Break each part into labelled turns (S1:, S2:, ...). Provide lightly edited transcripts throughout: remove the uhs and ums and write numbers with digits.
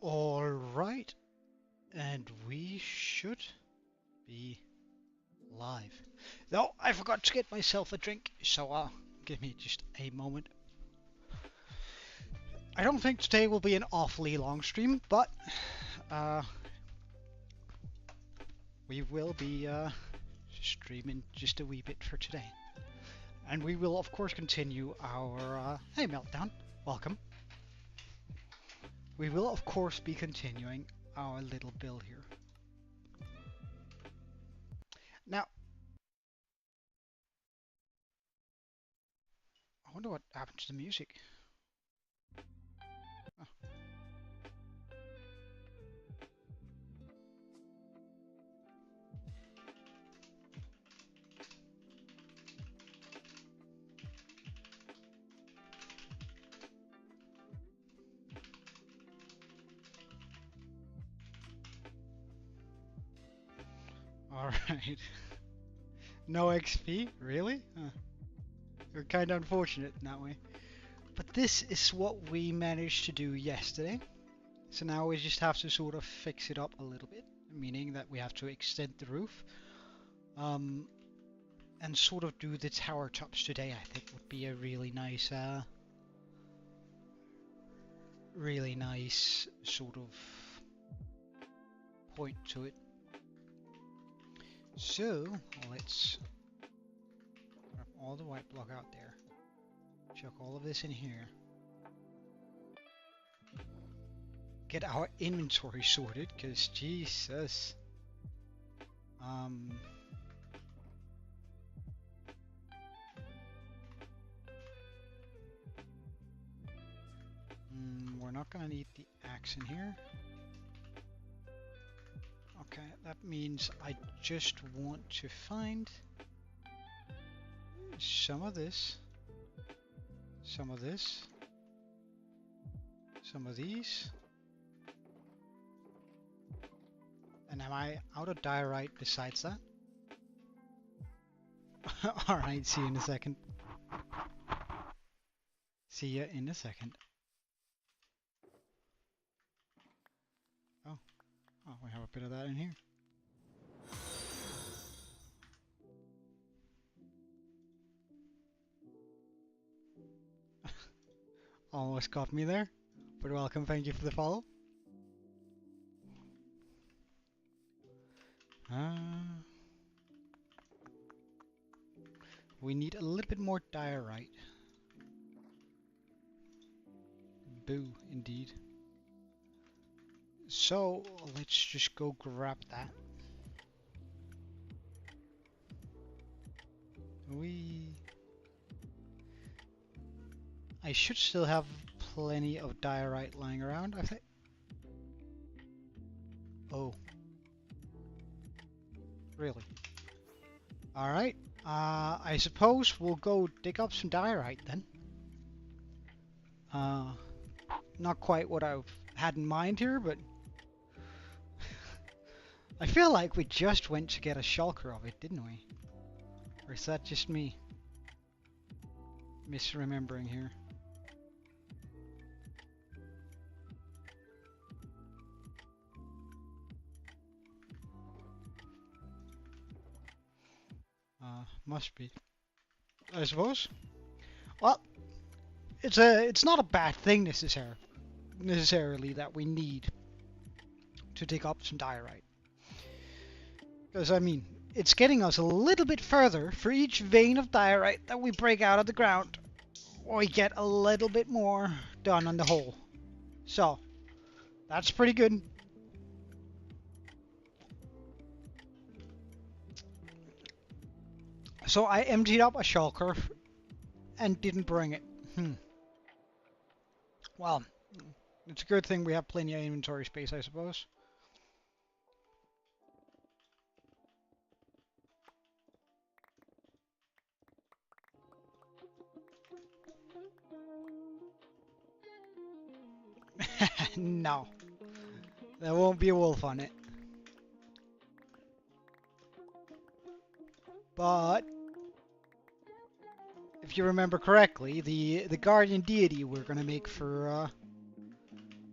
S1: Alright, and we should be live. No, I forgot to get myself a drink, so give me just a moment. I don't think today will be an awfully long stream, but we will be streaming just a wee bit for today. And we will of course continue our hey Meltdown, welcome. We will of course be continuing our little build here. Now, I wonder what happened to the music. Oh. Alright. No XP? Really? Huh. We're kind of unfortunate in that way. But this is what we managed to do yesterday. So now we just have to sort of fix it up a little bit. Meaning that we have to extend the roof. And sort of do the tower tops today, I think would be a really nice sort of point to it. So let's grab all the white block out there. Chuck all of this in here. Get our inventory sorted, because Jesus. We're not gonna need the axe in here. Okay, that means I just want to find some of this, some of this, some of these. And am I out of diorite besides that? Alright, see you in a second. See ya in a second. Oh, we have a bit of that in here. Almost got me there, but welcome, thank you for the follow. We need a little bit more diorite. Boo, indeed. So, let's just go grab that. I should still have plenty of diorite lying around, I think. Oh. Really? Alright. I suppose we'll go dig up some diorite then. Not quite what I've had in mind here, but I feel like we just went to get a shulker of it, didn't we? Or is that just me misremembering here? Must be, I suppose. Well, it's not a bad thing necessarily that we need to dig up some diorite. Because, I mean, it's getting us a little bit further for each vein of diorite that we break out of the ground. We get a little bit more done on the hole. So, that's pretty good. So I emptied up a shulker and didn't bring it. Well, it's a good thing we have plenty of inventory space, I suppose. No, there won't be a wolf on it. But if you remember correctly, the guardian deity we're gonna make for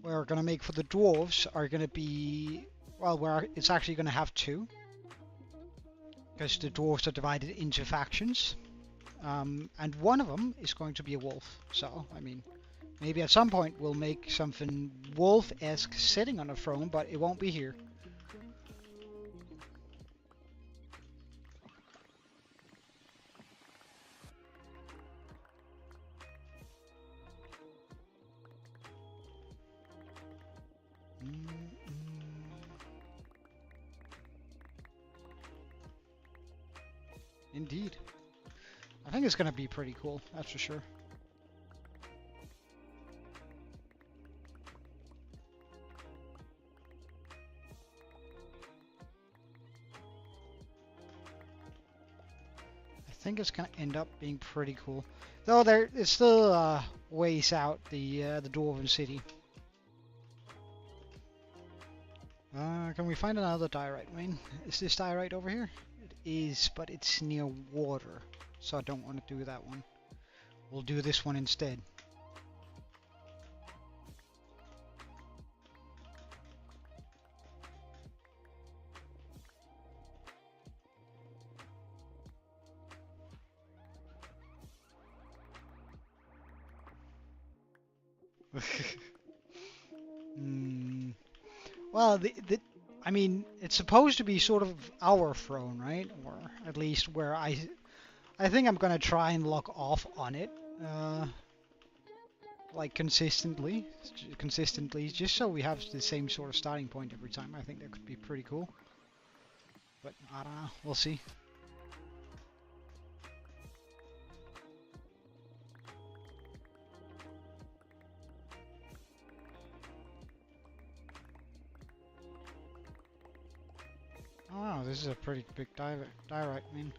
S1: we're going to make for the dwarves are going to be, well, it's actually going to have two, because the dwarves are divided into factions, and one of them is going to be a wolf. So, I mean, maybe at some point we'll make something wolf-esque sitting on a throne, but it won't be here. Indeed. I think it's going to be pretty cool, that's for sure. I think it's going to end up being pretty cool. Though it's still ways out, the Dwarven City. Can we find another diorite mine? Is this diorite over here? It is, but it's near water, so I don't want to do that one. We'll do this one instead. Well, I mean, it's supposed to be sort of our throne, right? Or at least where I think I'm gonna try and lock off on it, like consistently, just so we have the same sort of starting point every time. I think that could be pretty cool. But I don't know. We'll see. Oh wow, this is a pretty big diorite, I mean.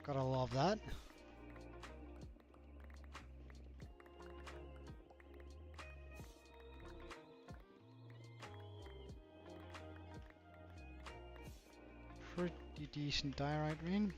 S1: Gotta love that. Pretty decent diorite ring.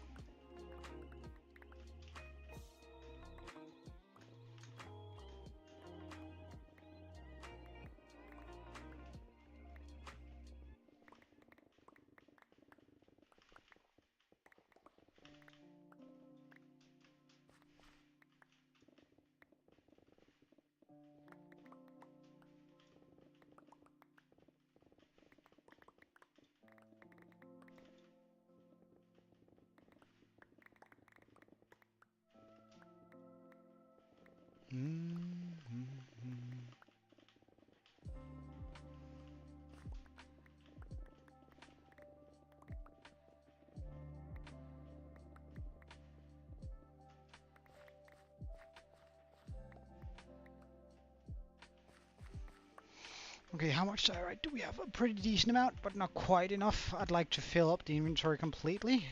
S1: Okay, how much diorite do we have? A pretty decent amount, but not quite enough. I'd like to fill up the inventory completely.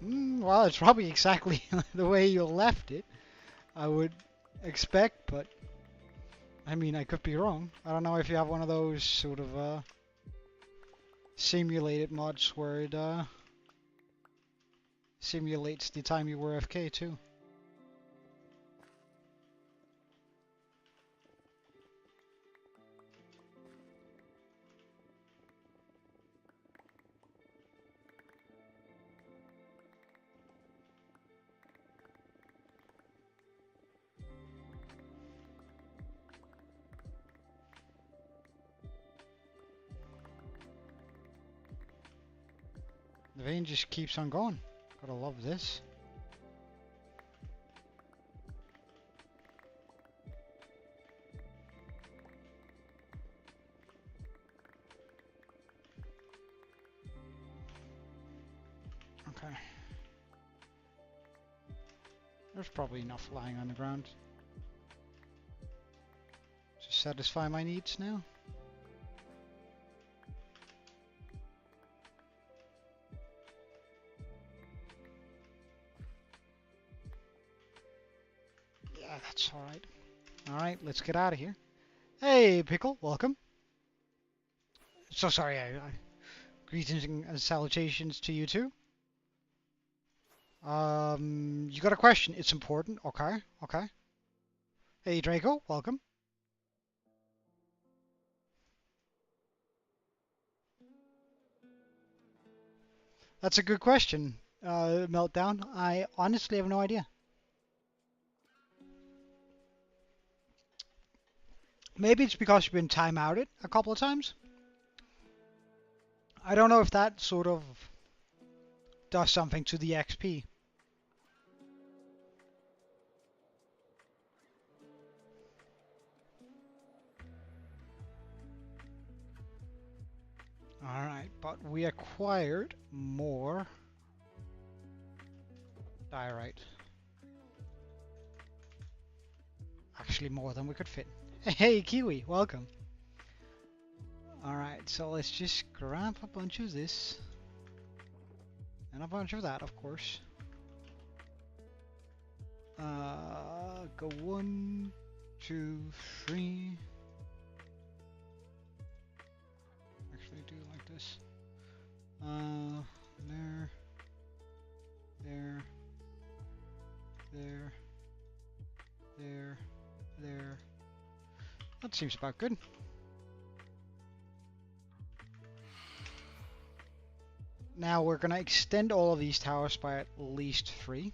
S1: Well, it's probably exactly the way you left it, I would expect, but I mean, I could be wrong. I don't know if you have one of those sort of simulated mods where it simulates the time you were AFK too. The vein just keeps on going. Gotta love this. Okay. There's probably enough lying on the ground to satisfy my needs now. Yeah, that's alright. Alright, let's get out of here. Hey, Pickle, welcome. So sorry. Greetings and salutations to you too. You got a question? It's important. Okay. Okay. Hey Draco, welcome. That's a good question. Meltdown. I honestly have no idea. Maybe it's because you've been timeouted a couple of times. I don't know if that sort of does something to the XP. Alright, but we acquired more diorite. Actually more than we could fit. Hey Kiwi, welcome. Alright, so let's just grab a bunch of this. And a bunch of that, of course. Go 1, 2, 3. Actually do it like this. There. There. There. There. There. That seems about good. Now we're gonna extend all of these towers by at least 3.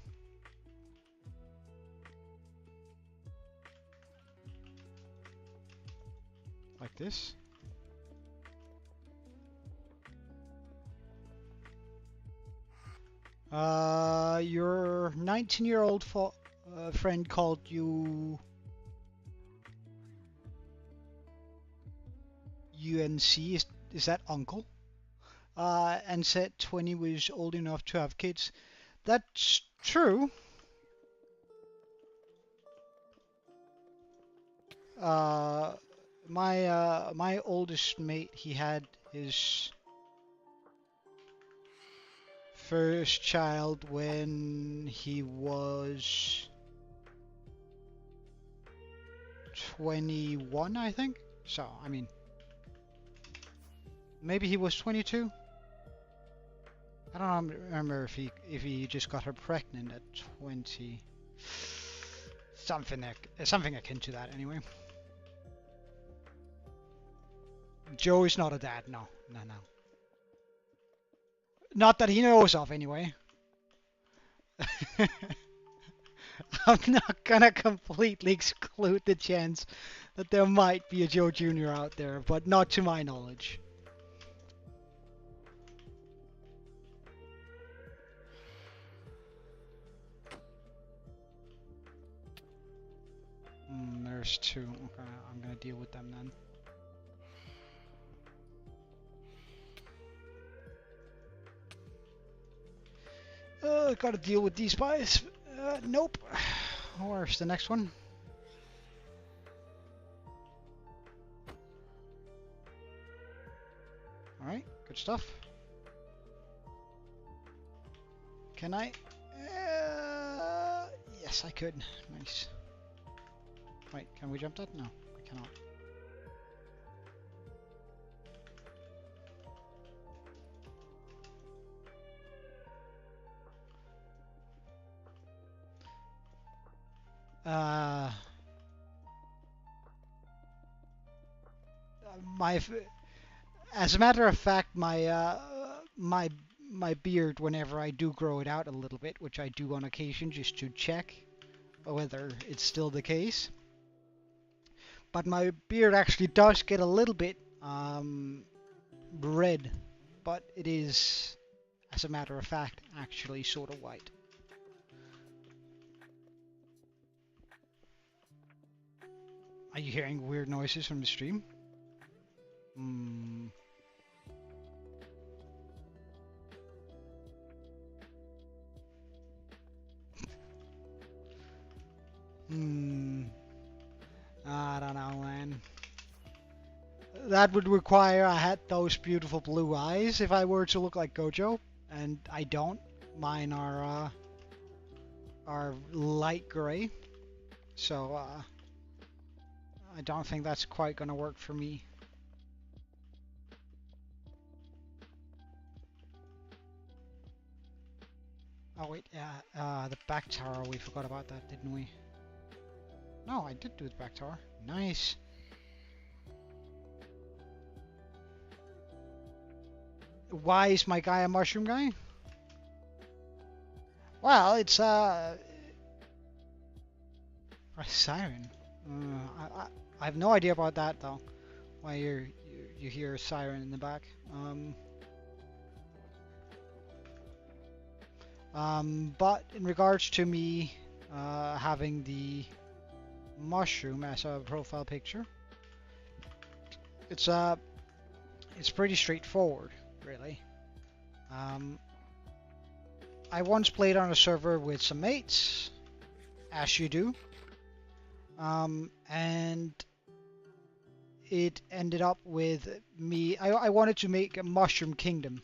S1: Like this. Your 19-year-old friend called you UNC, is that uncle? And said 20 was old enough to have kids. That's true. My oldest mate, he had his first child when he was 21, I think. So, I mean, maybe he was 22. I don't remember if he just got her pregnant at 20. Something akin to that, anyway. Joe is not a dad. No. Not that he knows of, anyway. I'm not gonna completely exclude the chance that there might be a Joe Jr. out there, but not to my knowledge. There's 2. Okay, I'm gonna deal with them then. Gotta deal with these guys. Nope. Where's the next one? Alright, good stuff. Can I? Yes, I could. Nice. Wait, can we jump that? No, we cannot. As a matter of fact, my beard, whenever I do grow it out a little bit, which I do on occasion just to check whether it's still the case, but my beard actually does get a little bit red, but it is, as a matter of fact, actually sort of white. Are you hearing weird noises from the stream? I don't know, man. That would require I had those beautiful blue eyes if I were to look like Gojo, and I don't. Mine are light gray, so I don't think that's quite gonna work for me. Oh wait, yeah, the back tower, we forgot about that, didn't we? No, I did do the back tower. Nice. Why is my guy a mushroom guy? Well, it's a siren. I have no idea about that though. Why you hear a siren in the back. But in regards to me having the mushroom as a profile picture, it's pretty straightforward, really. I once played on a server with some mates, as you do, and it ended up with me. I wanted to make a mushroom kingdom.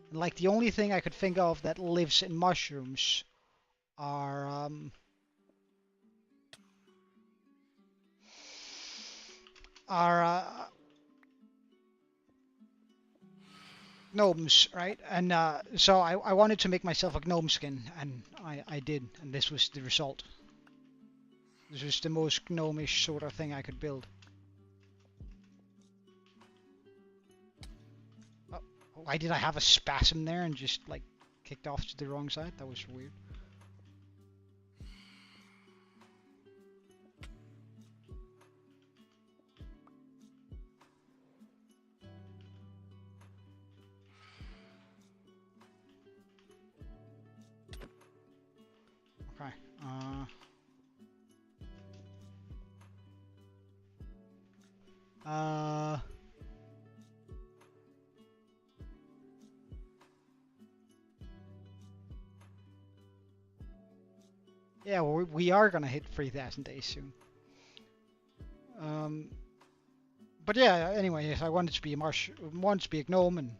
S1: Like the only thing I could think of that lives in mushrooms are gnomes, right? And so I wanted to make myself a gnome skin, and I did, and this was the result. This was the most gnomish sort of thing I could build. Oh, why did I have a spasm there and just like kicked off to the wrong side? That was weird. Okay. Yeah, well, we are gonna hit 3,000 days soon. But yeah, anyway, I wanted to be a gnome, and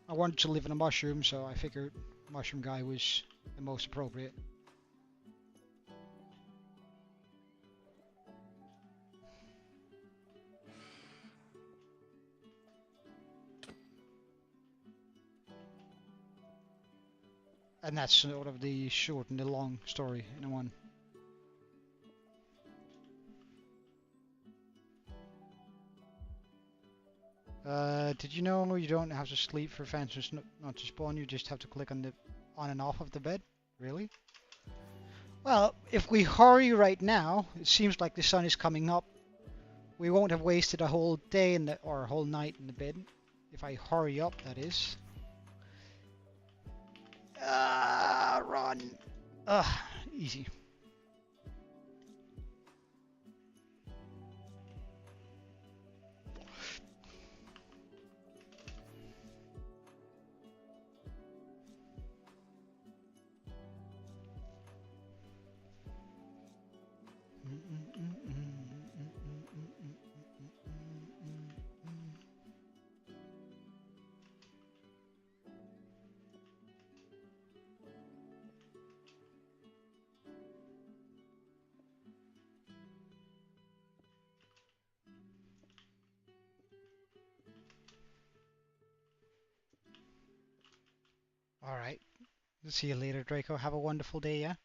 S1: I wanted to live in a mushroom, so I figured mushroom guy was the most appropriate. And that's sort of the short and the long story in one. Did you know you don't have to sleep for phantoms not to spawn? You just have to click on the on and off of the bed? Really? Well, if we hurry right now, it seems like the sun is coming up. We won't have wasted a whole day or a whole night in the bed. If I hurry up, that is. Run. Easy. All right. See you later, Draco. Have a wonderful day, yeah?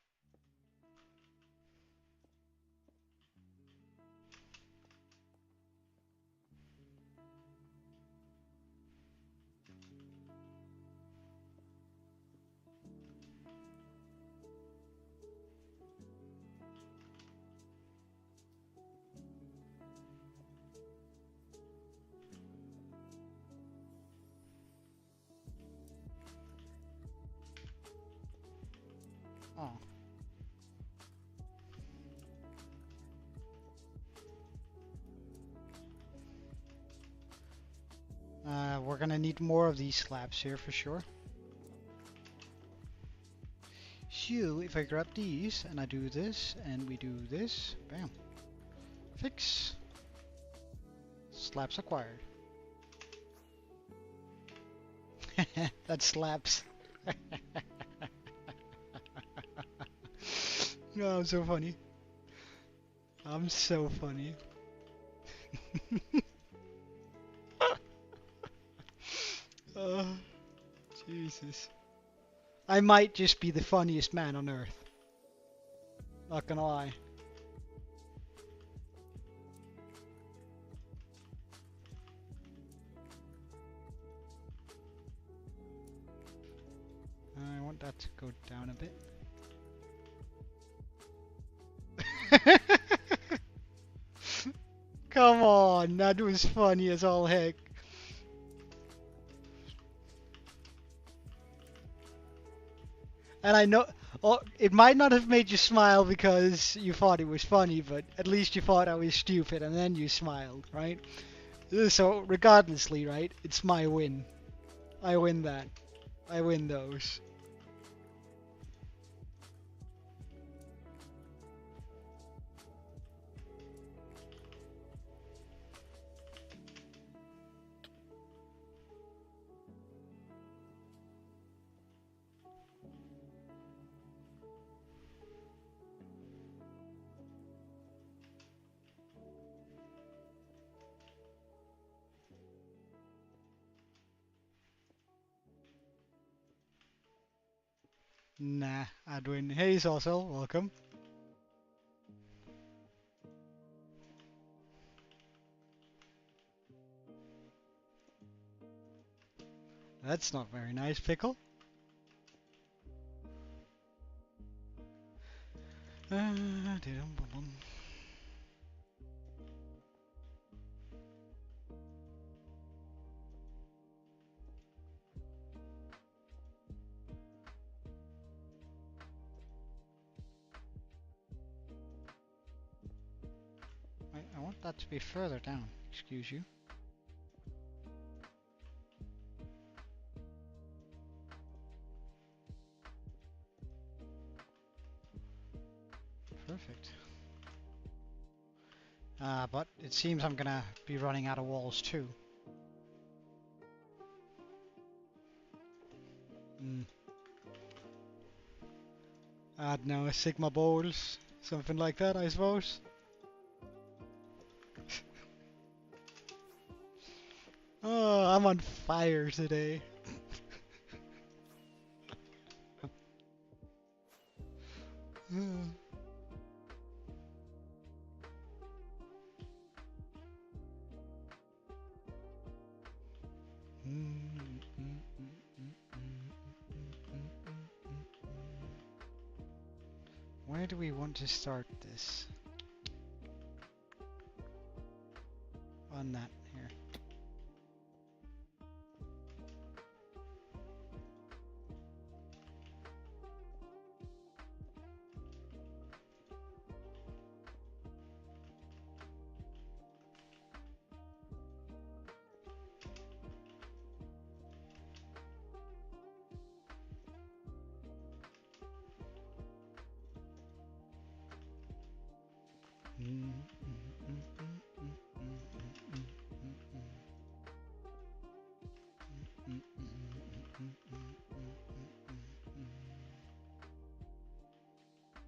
S1: Oh. We're gonna need more of these slabs here for sure. So if I grab these and I do this and we do this, bam. Fix. Slabs acquired. That slaps. Oh, I'm so funny. I'm so funny. Oh, Jesus. I might just be the funniest man on earth. Not gonna lie. I want that to go down a bit. Come on, that was funny as all heck. And I know, oh, it might not have made you smile because you thought it was funny, but at least you thought I was stupid and then you smiled, right? So, regardlessly, right, it's my win. I win that. I win those. Nah, I'd win. Hey, Zossel, welcome. That's not very nice, Pickle. I want that to be further down, excuse you. Perfect. But it seems I'm gonna be running out of walls too. I don't know, Sigma bowls, something like that, I suppose. Oh, I'm on fire today. Where do we want to start this? On that here.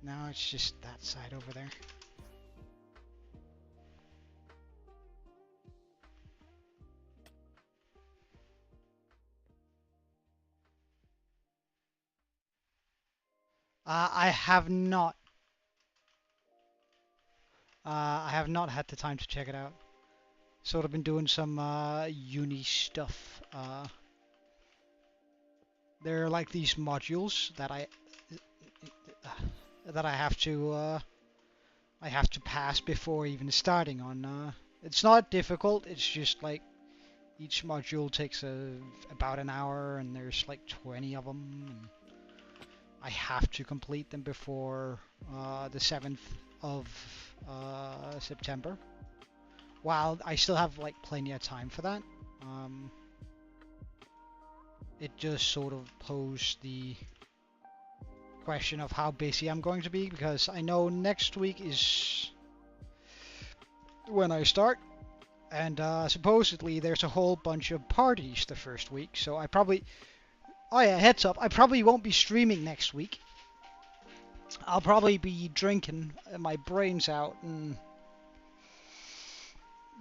S1: Now it's just that side over there. I have not. I have not had the time to check it out. Sort of been doing some uni stuff. There are like these modules that I have to pass before even starting on. It's not difficult. It's just like each module takes about an hour, and there's like 20 of them. And I have to complete them before the 7th of September. While I still have like plenty of time for that. It just sort of posed the question of how busy I'm going to be, because I know next week is when I start, and supposedly there's a whole bunch of parties the first week, so I probably... Oh yeah, heads up, I probably won't be streaming next week. I'll probably be drinking my brains out and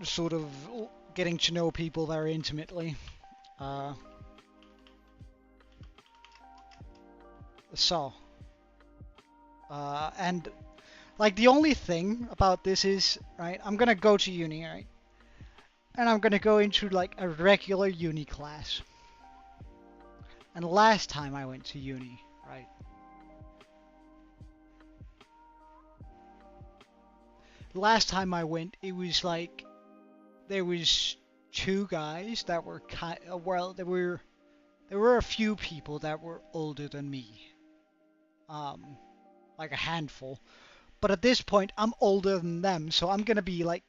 S1: sort of getting to know people very intimately. So, and like the only thing about this is, right, I'm gonna go to uni, right? And I'm gonna go into like a regular uni class. And last time I went to uni, right? Last time I went, it was like there was two guys that were well, there were a few people that were older than me. Like a handful. But at this point, I'm older than them, so I'm gonna be like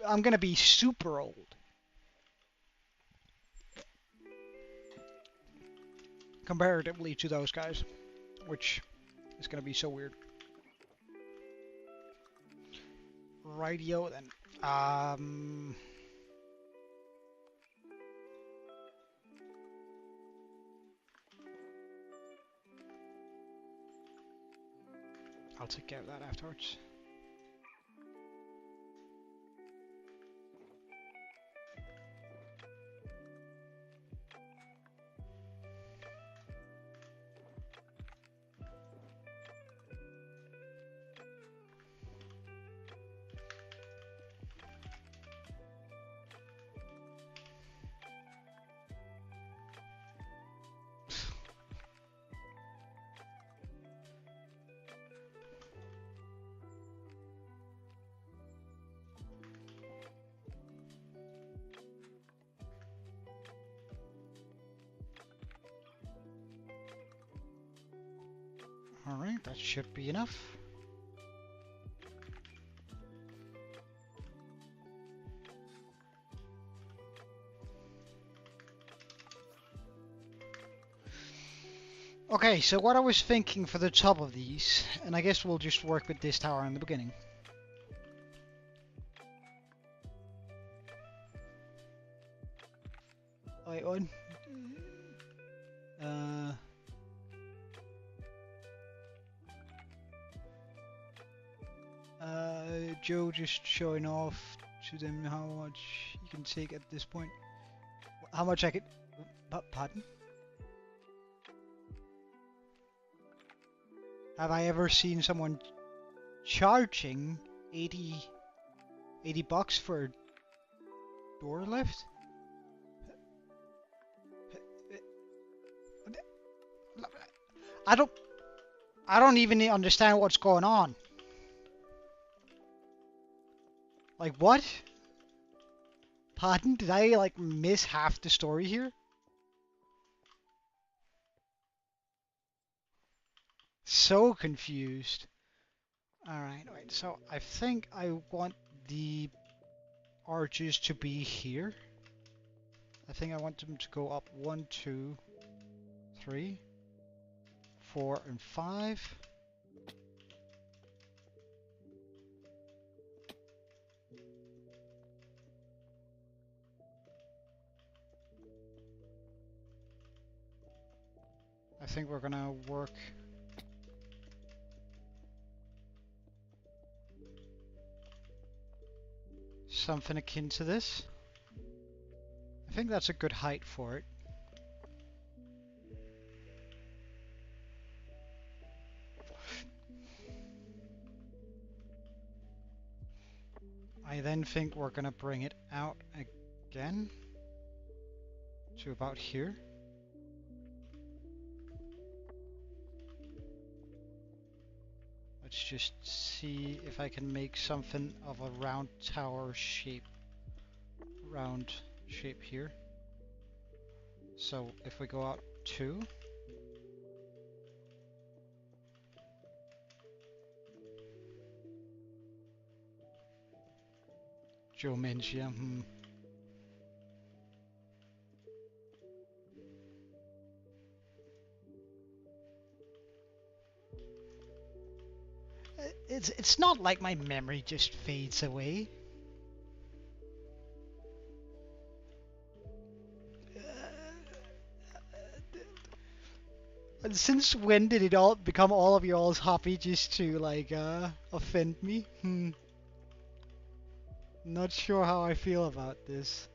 S1: I'm gonna be super old comparatively to those guys, which is gonna be so weird. Rightio then. I'll take care of that afterwards. Alright, that should be enough. Okay, so what I was thinking for the top of these, and I guess we'll just work with this tower in the beginning. Wait, one. Joe just showing off to them how much you can take at this point. How much I could... Pardon? Have I ever seen someone charging 80 bucks for a door lift? I don't even understand what's going on. Like, what? Pardon? Did I, like, miss half the story here? So confused. Alright, wait, so I think I want the arches to be here. I think I want them to go up 1, 2, 3, 4, and 5. I think we're gonna work something akin to this. I think that's a good height for it. I then think we're gonna bring it out again to about here. Let's just see if I can make something of a round tower shape. Round shape here. So if we go out 2. Joe Mencia, It's not like my memory just fades away. And since when did it all become all of y'all's hobby just to like offend me? Not sure how I feel about this.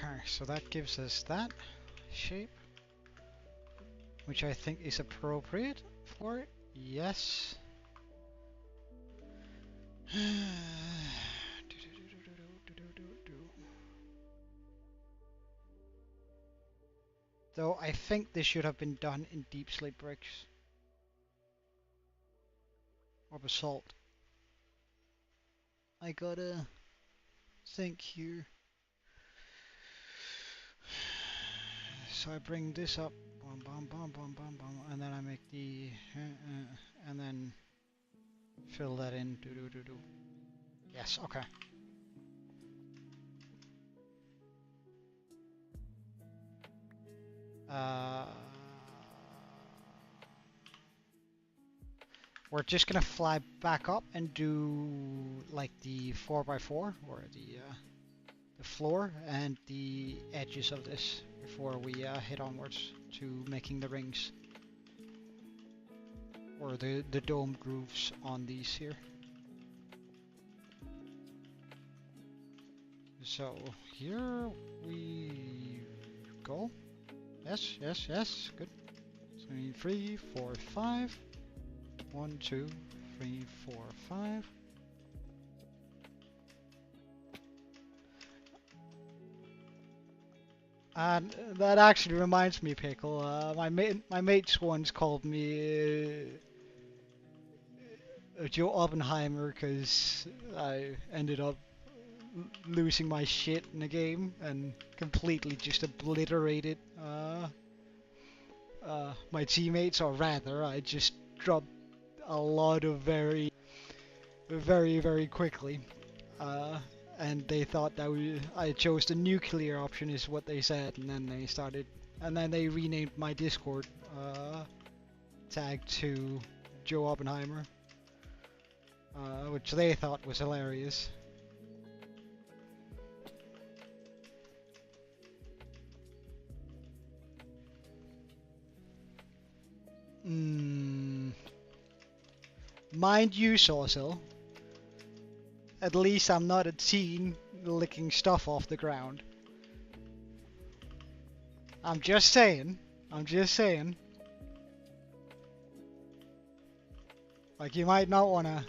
S1: Okay, so that gives us that shape, which I think is appropriate for it. Yes. Though I think this should have been done in deep slate bricks or basalt. I gotta think here. So I bring this up, bum, bum, bum, bum, bum, bum, and then I make the, and then fill that in. Do do do do. Yes. Okay. We're just gonna fly back up and do like the 4x4 or the floor and the edges of this before we head onwards to making the rings or the dome grooves on these here. So here we go. Yes, yes, yes. Good. So 3, 4, 5. 1, 2, 3, 4, 5. And that actually reminds me, Pickle. My mates once called me Joe Oppenheimer because I ended up losing my shit in the game and completely just obliterated my teammates, or rather, I just dropped a lot of very, very quickly. And they thought that I chose the nuclear option is what they said, and then they renamed my Discord tag to Joe Oppenheimer, which they thought was hilarious. Mind you, Saucil, at least I'm not a teen licking stuff off the ground. I'm just saying. Like, you might not wanna...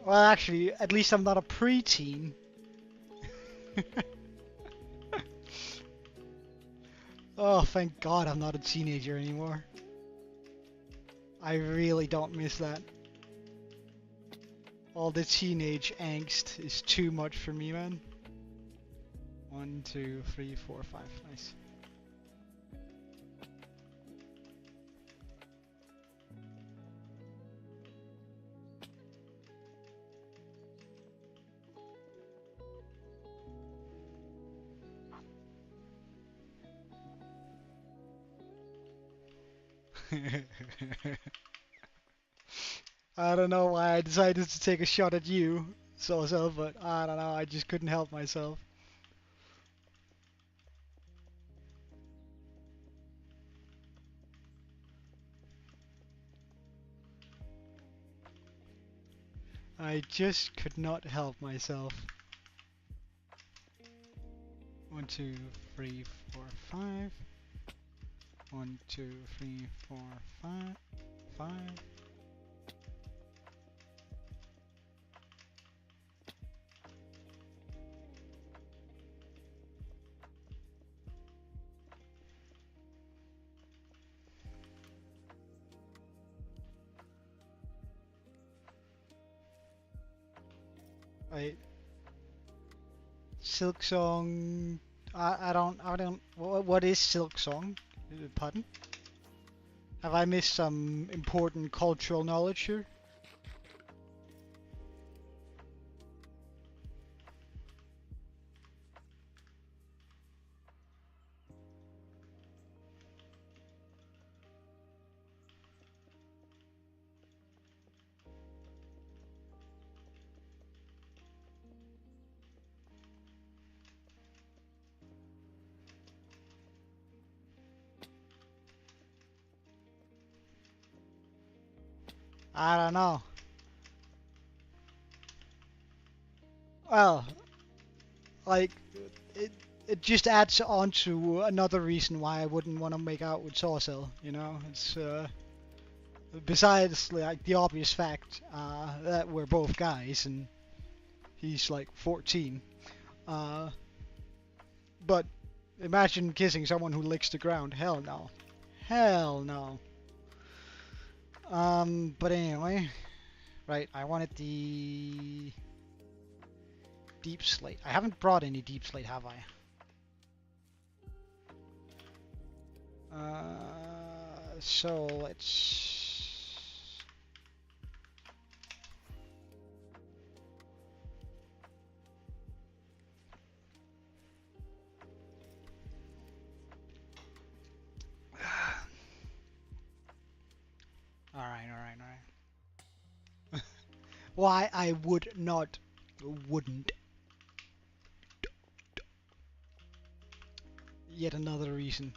S1: Well, actually, at least I'm not a preteen. Oh, thank God I'm not a teenager anymore. I really don't miss that. All the teenage angst is too much for me, man. 1, 2, 3, 4, 5. Nice. I don't know why I decided to take a shot at you, Saucil, but I don't know, I just couldn't help myself. I just could not help myself. 1, 2, 3, 4, 5. 1, 2, 3, 4, 5. 5. Wait. Silk Song. I don't. What is Silk Song? Pardon? Have I missed some important cultural knowledge here? I don't know. Well, like, it just adds on to another reason why I wouldn't want to make out with Sorcel. You know, it's besides like the obvious fact that we're both guys and he's like 14. But imagine kissing someone who licks the ground. Hell no. Hell no. But anyway, right, I wanted the deep slate. I haven't brought any deep slate, have I? So let's... Alright. Why I wouldn't. Yet another reason.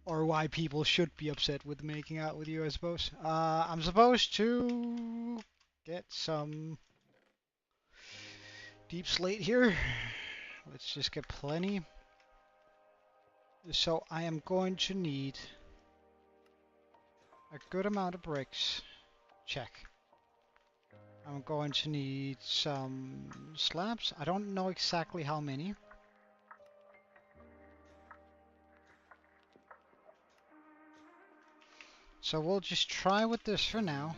S1: Or why people should be upset with making out with you, I suppose. I'm supposed to get some deep slate here. Let's just get plenty. So I am going to need a good amount of bricks. Check. I'm going to need some slabs. I don't know exactly how many. So we'll just try with this for now.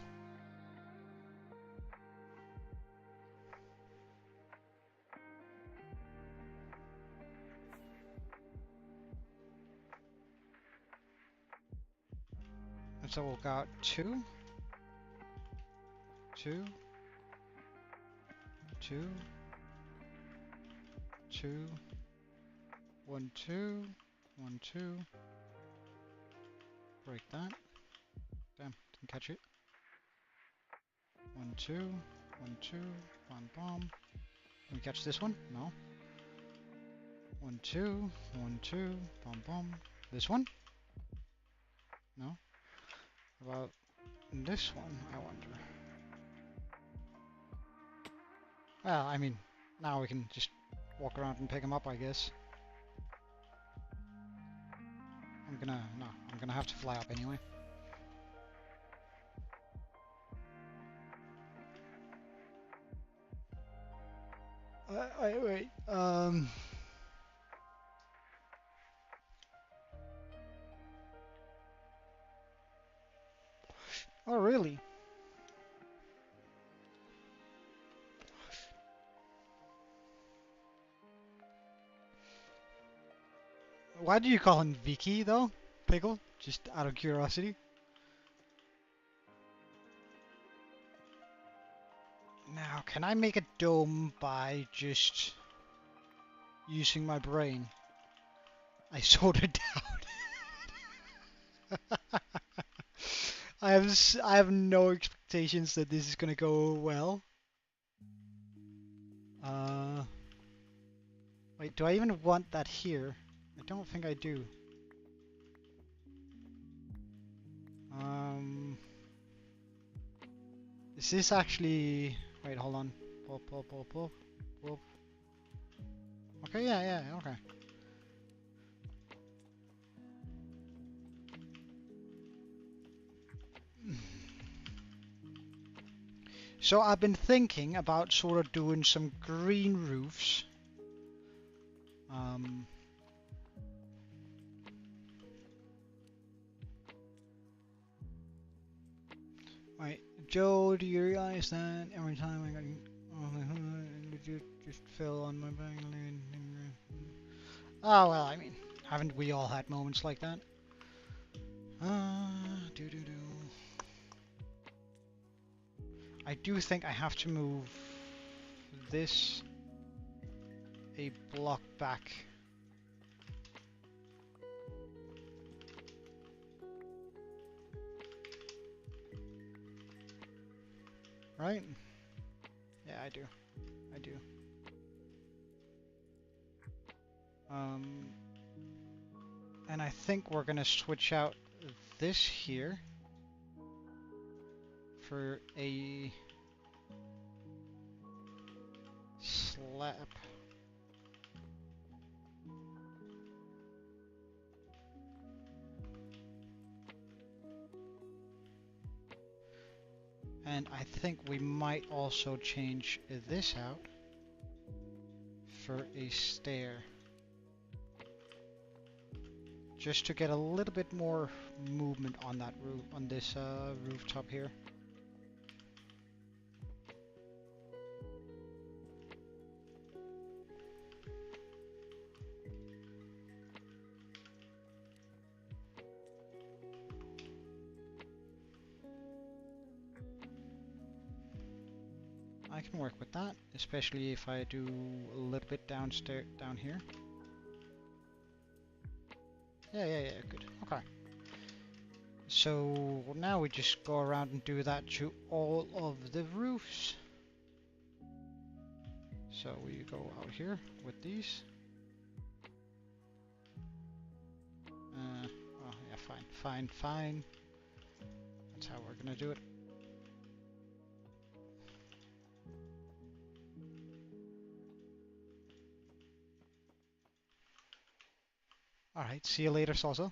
S1: And so we'll got 2, 2, 2, 2, 1, 2, 1, 2. Break that. Damn, didn't catch it. 1, 2, 1, 2, 1 bomb. Can we catch this one? No. 1, 2, 1, 2, bomb bomb. This one? No. About this one, I wonder. Well, I mean, now we can just walk around and pick them up, I guess. I'm gonna have to fly up anyway. Wait. Oh, really? Why do you call him Vicky, though? Pickle? Just out of curiosity. Now, can I make a dome by just using my brain? I sort of doubt. I have no expectations that this is gonna go well. Wait, do I even want that here? I don't think I do. Is this actually... Wait, hold on. Pop. Okay, yeah, okay. So I've been thinking about sort of doing some green roofs. Right, Joe, do you realize that every time I got legit just fell on my back? Oh well, I mean, haven't we all had moments like that? I do think I have to move this a block back. Right? Yeah, I do. And I think we're gonna switch out this here for a slab. And I think we might also change this out for a stair. Just to get a little bit more movement on that roof, on this rooftop here. I can work with that, especially if I do a little bit down here. Yeah, good. Okay. So now we just go around and do that to all of the roofs. So we go out here with these. Oh yeah, fine. That's how we're gonna do it. Alright, see you later, Salsa.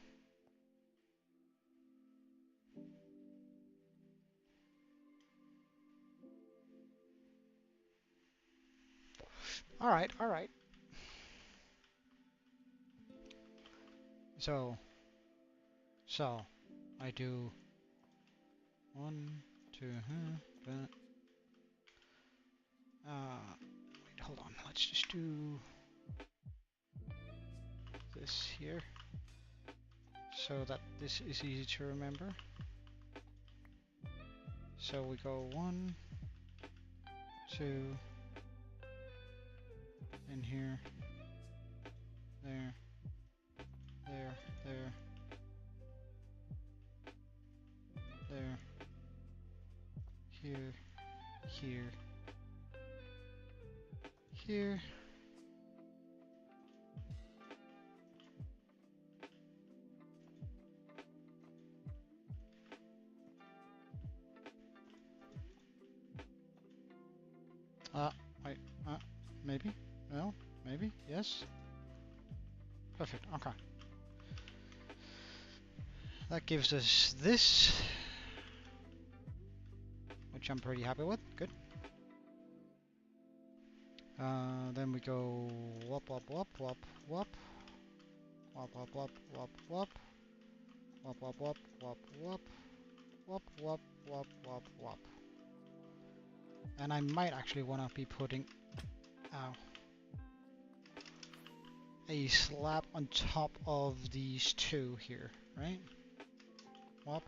S1: Alright. So I do 1, 2, wait, hold on, let's just do this here, so that this is easy to remember. So we go 1, 2, in here, there, here, here. Wait, maybe? No? Maybe? Yes? Perfect, okay. That gives us this, which I'm pretty happy with. Good. Then we go wop. And I might actually want to be putting a slab on top of these two here, right? Wop.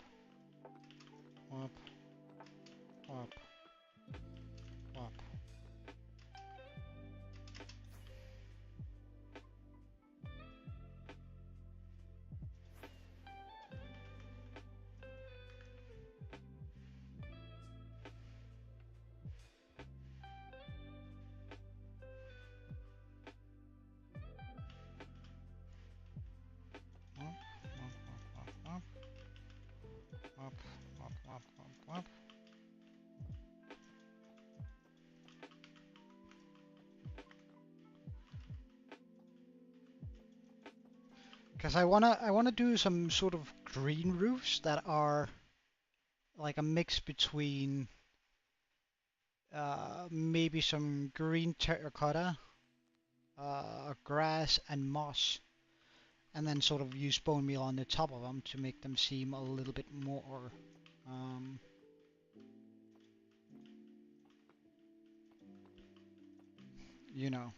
S1: Because I wanna do some sort of green roofs that are like a mix between maybe some green terracotta, grass and moss, and then sort of use bone meal on the top of them to make them seem a little bit more you know,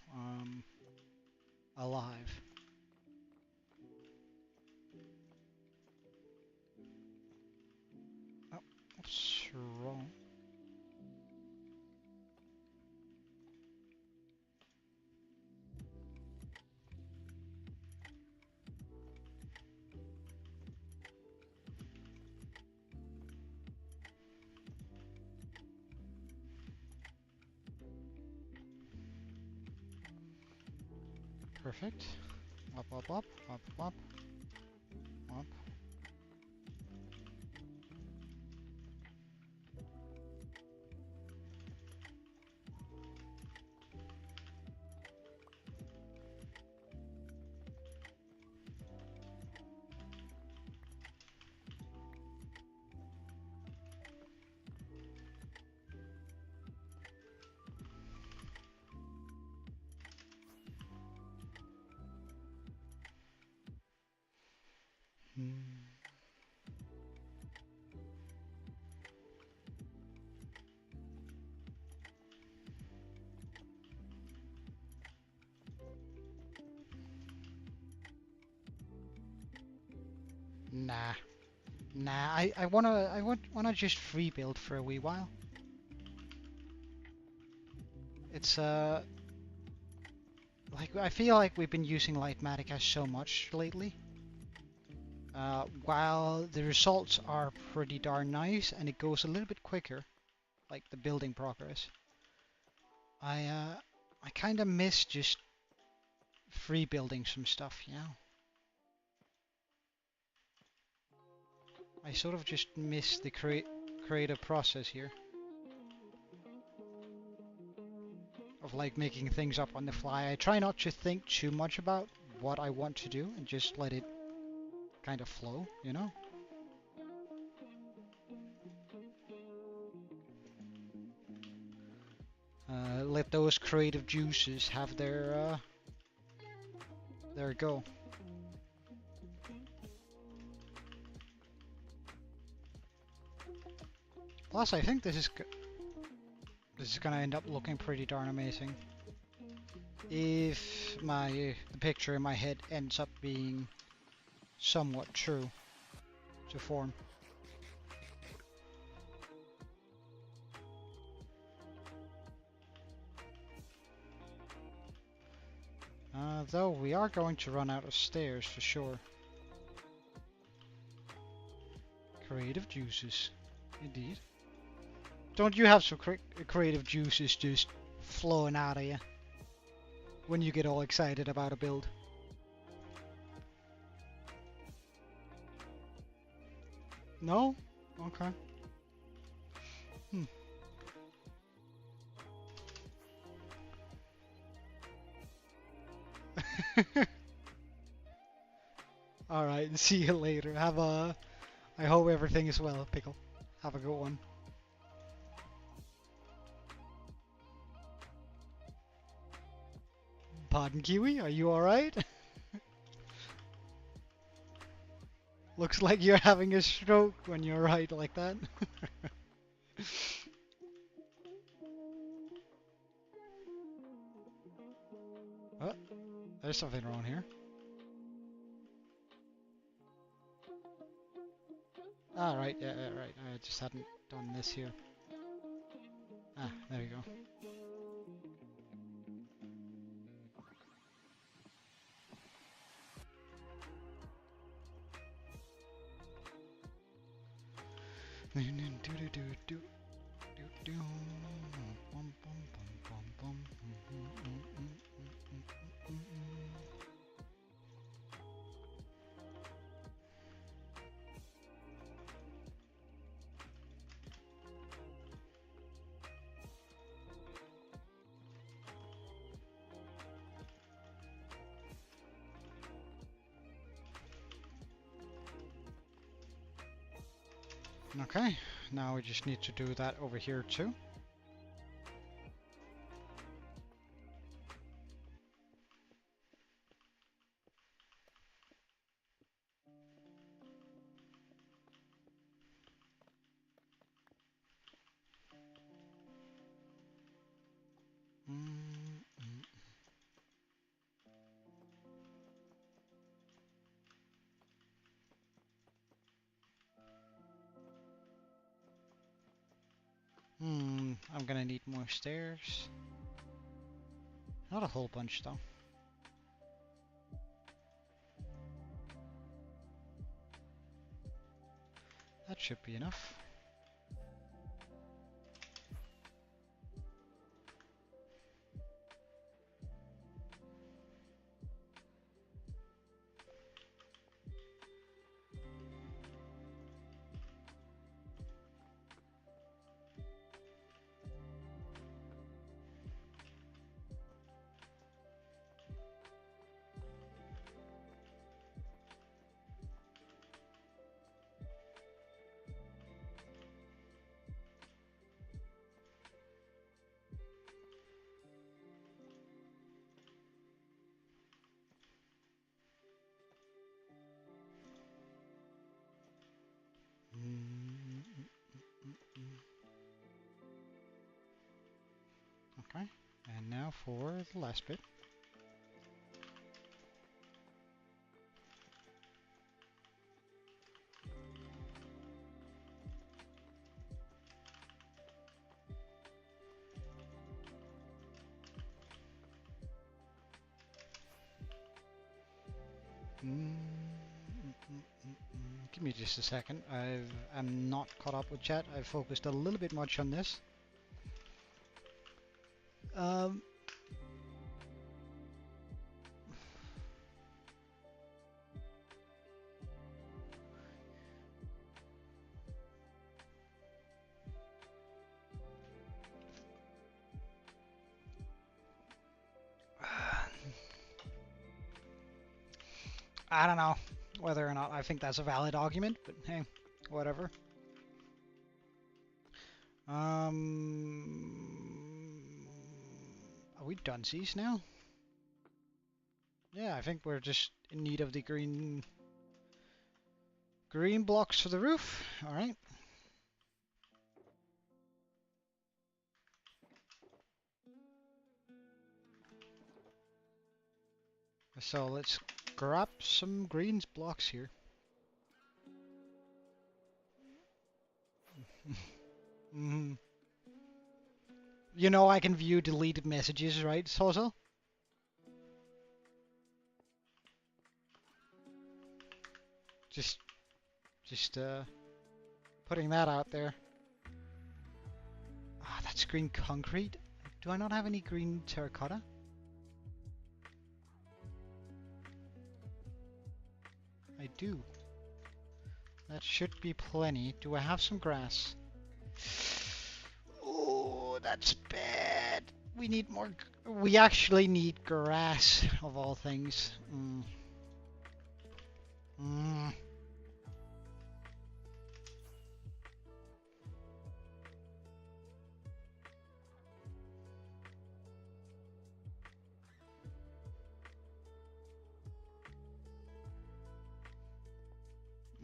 S1: alive. Oh, oops, wrong. Perfect. Wop. Nah. Nah, I wanna just free build for a wee while. It's like I feel like we've been using Lightmatica so much lately. While the results are pretty darn nice and it goes a little bit quicker, like the building progress, I kind of miss just free building some stuff, you know? I sort of just miss the creative process here. Of like making things up on the fly. I try not to think too much about what I want to do and just let it kind of flow, you know? Let those creative juices have their go. Plus, I think this is gonna end up looking pretty darn amazing. If the picture in my head ends up being somewhat true to form. Though we are going to run out of stairs for sure. Creative juices, indeed. Don't you have some creative juices just flowing out of you when you get all excited about a build? No? Okay. Alright, see you later. I hope everything is well, Pickle. Have a good one. Pardon, Kiwi, are you alright? Looks like you're having a stroke when you're right like that. Oh, there's something wrong here. Ah, right, yeah, right. I just hadn't done this here. Ah, there you go. Okay, now we just need to do that over here too. I'm gonna need more stairs. Not a whole bunch though. That should be enough. Okay, and now for the last bit. Give me just a second. I'm not caught up with chat. I've focused a little bit much on this. I don't know whether or not I think that's a valid argument, but hey, whatever. Are we dunsies now? Yeah, I think we're just in need of the green blocks for the roof. All right. So let's grab some green blocks here. You know I can view deleted messages, right, Sozo? Just putting that out there. Ah, that's green concrete. Do I not have any green terracotta? I do. That should be plenty. Do I have some grass? Oh, that's bad. We need more. We actually need grass, of all things.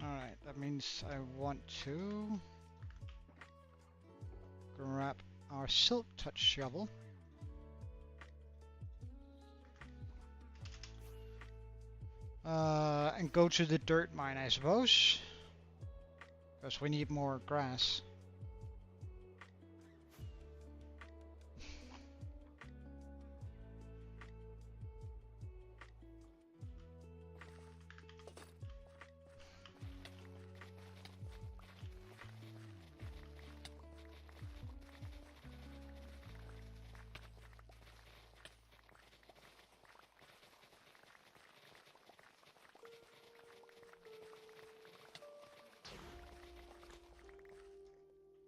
S1: Alright, that means I want to grab our silk touch shovel. And go to the dirt mine, I suppose. Because we need more grass.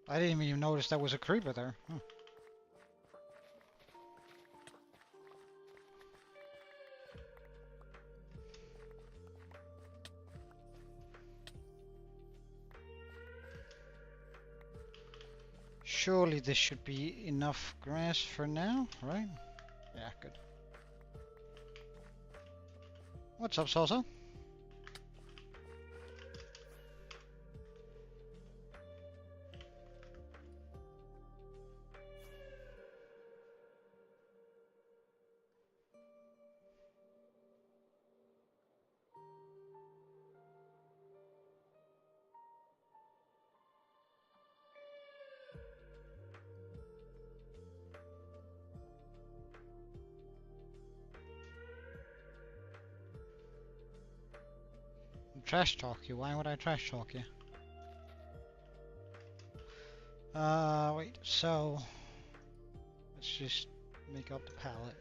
S1: I didn't even notice there was a creeper there. Huh. Surely this should be enough grass for now, right? Yeah, good. What's up, Salsa? Trash talk you? Why would I trash talk you? Wait, so let's just make up the palette.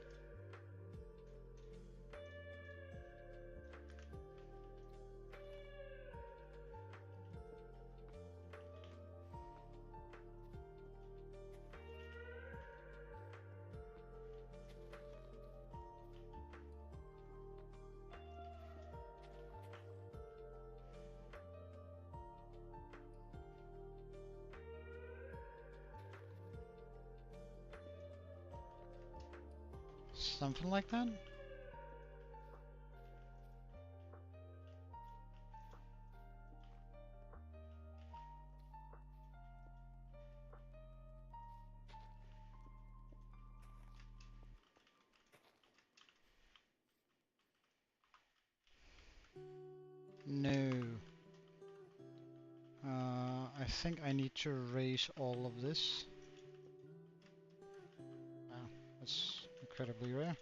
S1: Something like that? No. I think I need to erase all of this. Wow, that's incredibly rare.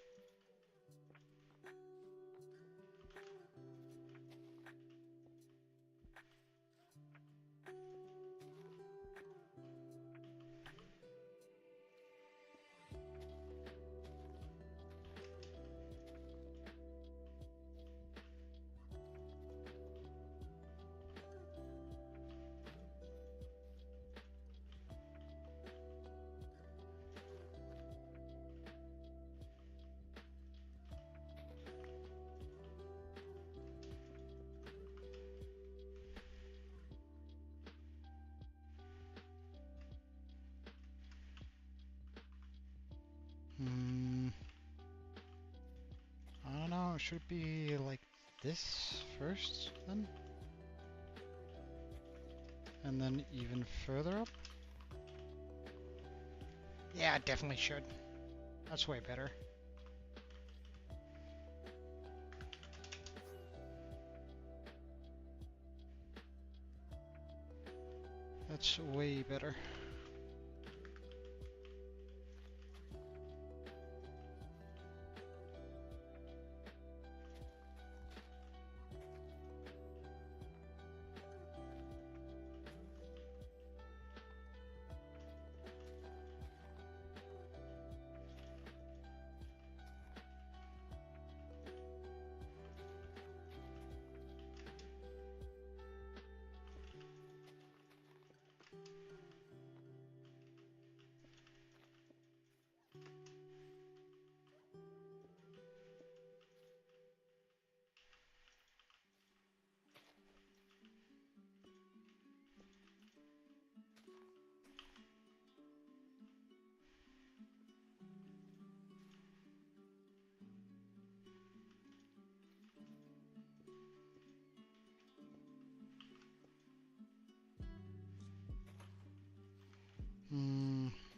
S1: I don't know, should it be like this first then? And then even further up? Yeah, it definitely should. That's way better. That's way better.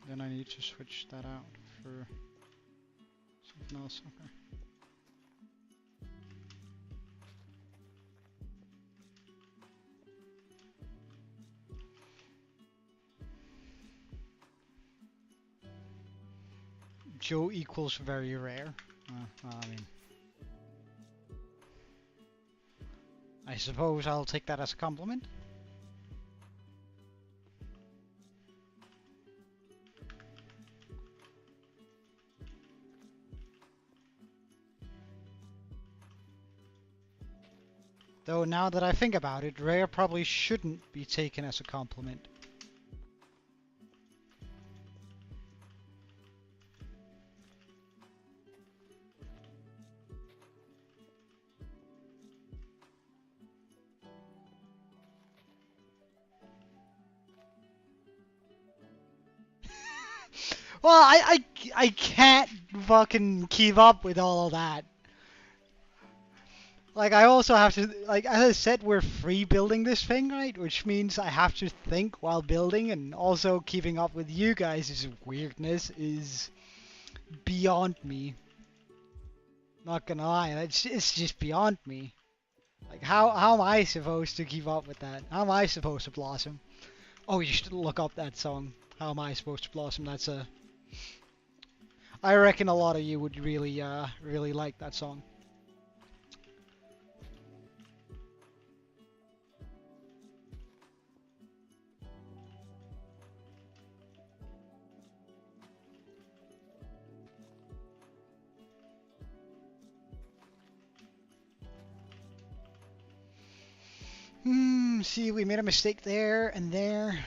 S1: Then I need to switch that out for something else. Okay. Joe equals very rare. I mean, I suppose I'll take that as a compliment. Though now that I think about it, rare probably shouldn't be taken as a compliment. Well, I can't fucking keep up with all of that. Like, I also have to, like, as I said, we're free building this thing, right? Which means I have to think while building, and also keeping up with you guys' weirdness is beyond me. Not gonna lie, it's just beyond me. Like, how am I supposed to keep up with that? How am I supposed to blossom? Oh, you should look up that song. How am I supposed to blossom? That's a... I reckon a lot of you would really, really like that song. See, we made a mistake there and there.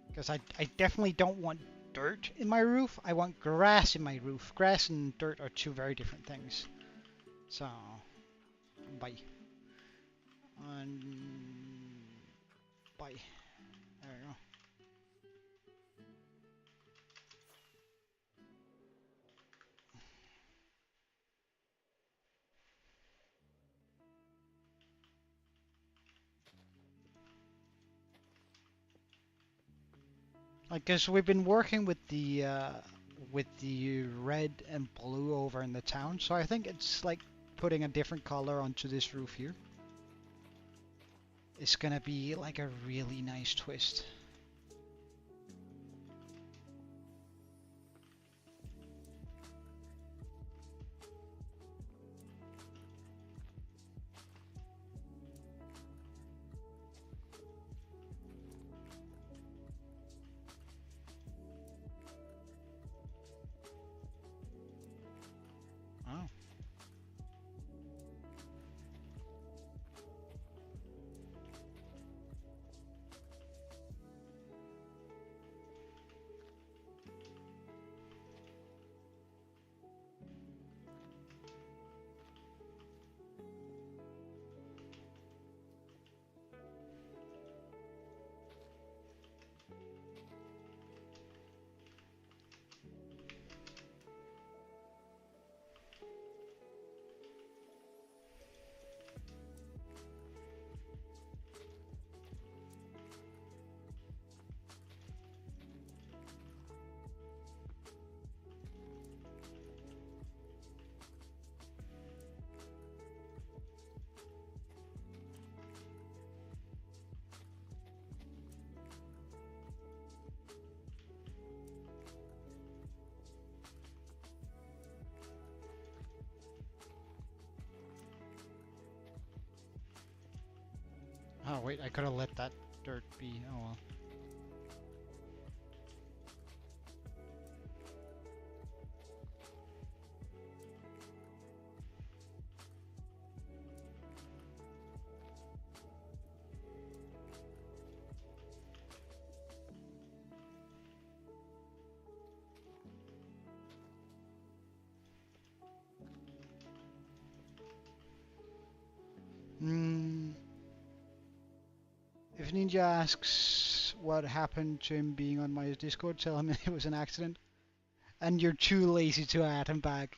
S1: Because I definitely don't want dirt in my roof. I want grass in my roof. Grass and dirt are two very different things. So, bye. And bye. There we go. I guess we've been working with the red and blue over in the town, so I think it's like putting a different color onto this roof here is gonna be like a really nice twist. Oh. Oh wait, I could have let that dirt be. Oh well. If Ninja asks what happened to him being on my Discord, tell him it was an accident. And you're too lazy to add him back.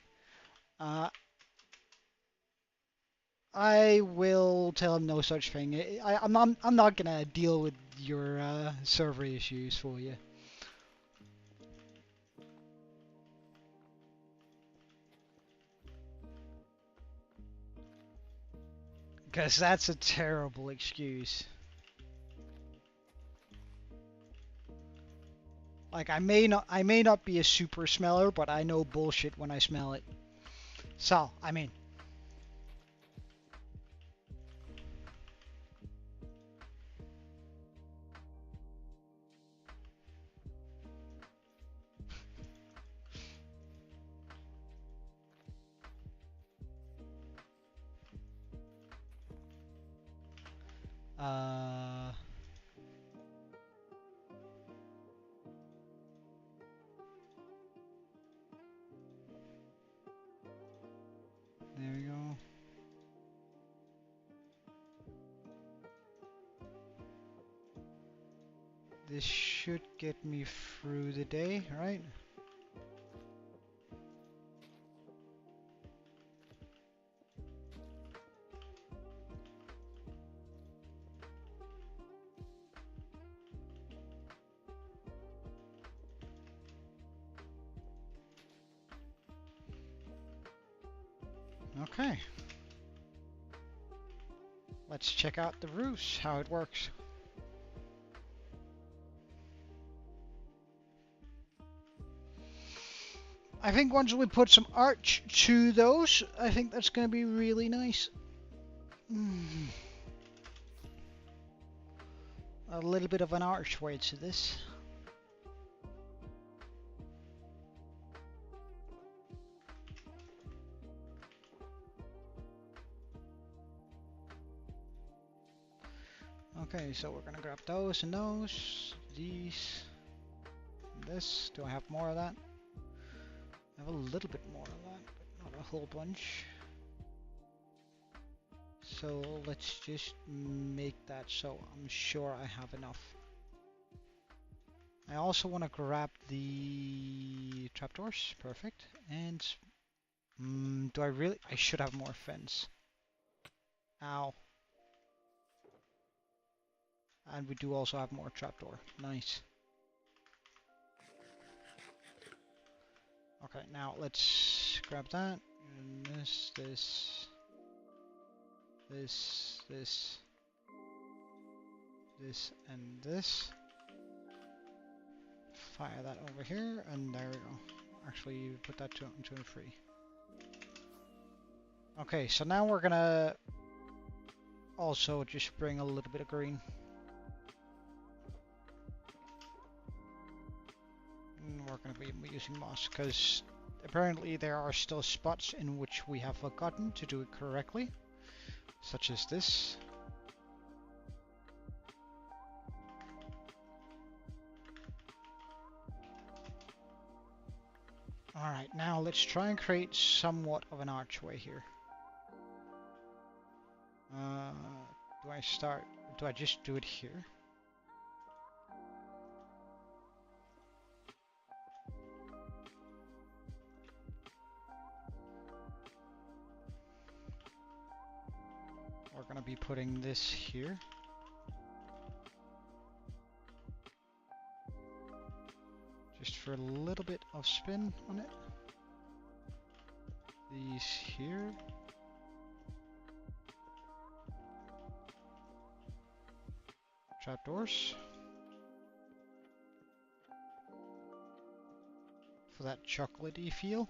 S1: I will tell him no such thing. I'm not gonna deal with your server issues for you. Because that's a terrible excuse. Like I may not be a super smeller, but I know bullshit when I smell it. So, I mean, uh there we go. This should get me through the day, right? Okay. Let's check out the roofs, how it works. I think once we put some arch to those, I think that's going to be really nice. A little bit of an archway to this. Okay, so we're gonna grab those and those, these, and this. Do I have more of that? I have a little bit more of that, but not a whole bunch. So let's just make that so I'm sure I have enough. I also want to grab the trapdoors, perfect. And do I really? I should have more fence. Ow. And we do also have more trapdoor. Nice. Okay, now let's grab that. And this. this, this, this, and this. Fire that over here, and there we go. Actually, put that to 2 and 3. Okay, so now we're gonna also just bring a little bit of green. And we're gonna be using moss, because apparently there are still spots in which we have forgotten to do it correctly, such as this. Alright, now let's try and create somewhat of an archway here. Do I just do it here? We're gonna be putting this here. Just for a little bit of spin on it. These here. Trapdoors. For that chocolatey feel.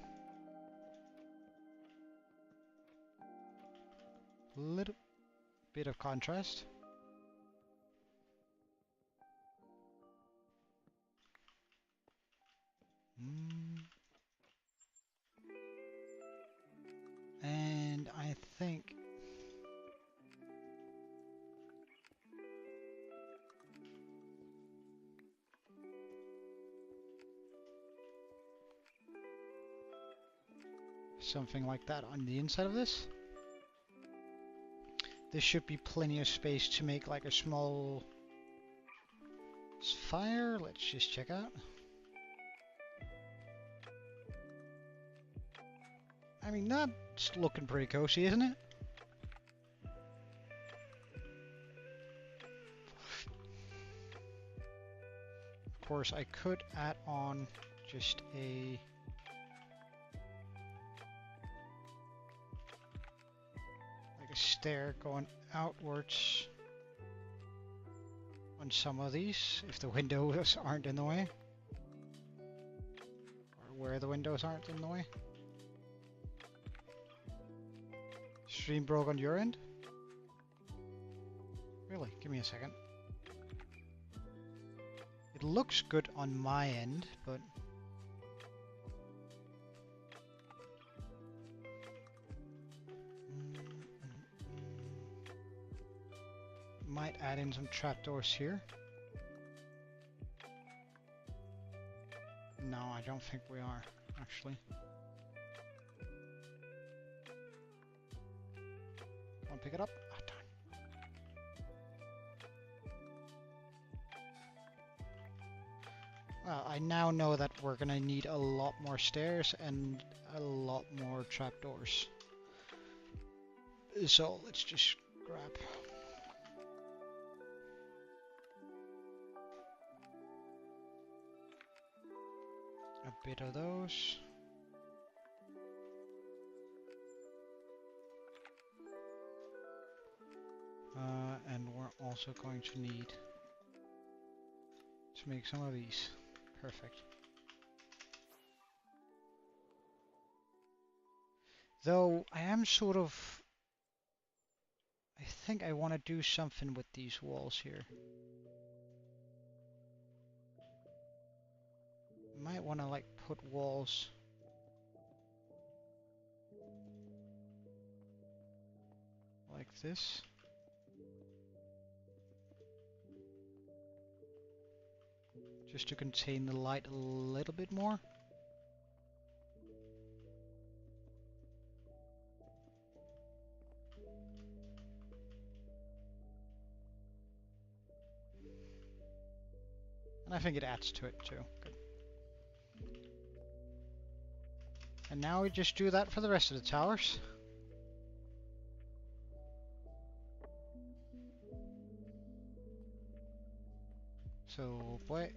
S1: Little bit of contrast. And I think something like that on the inside of this. There should be plenty of space to make like a small fire. Let's just check out. I mean, that's looking pretty cozy, isn't it? Of course, I could add on just a stair going outwards on some of these if the windows aren't in the way, or where the windows aren't in the way. Stream broke on your end? Really? Give me a second. It looks good on my end, but might add in some trapdoors here. No, I don't think we are, actually. Come on, pick it up. Ah, darn. Well, I now know that we're gonna need a lot more stairs and a lot more trapdoors. So let's just grab a bit of those. And we're also going to need to make some of these. Perfect. Though I am sort of... I think I want to do something with these walls here. Might want to like put walls like this. Just to contain the light a little bit more. And I think it adds to it too. Good. And now we just do that for the rest of the towers. So wait.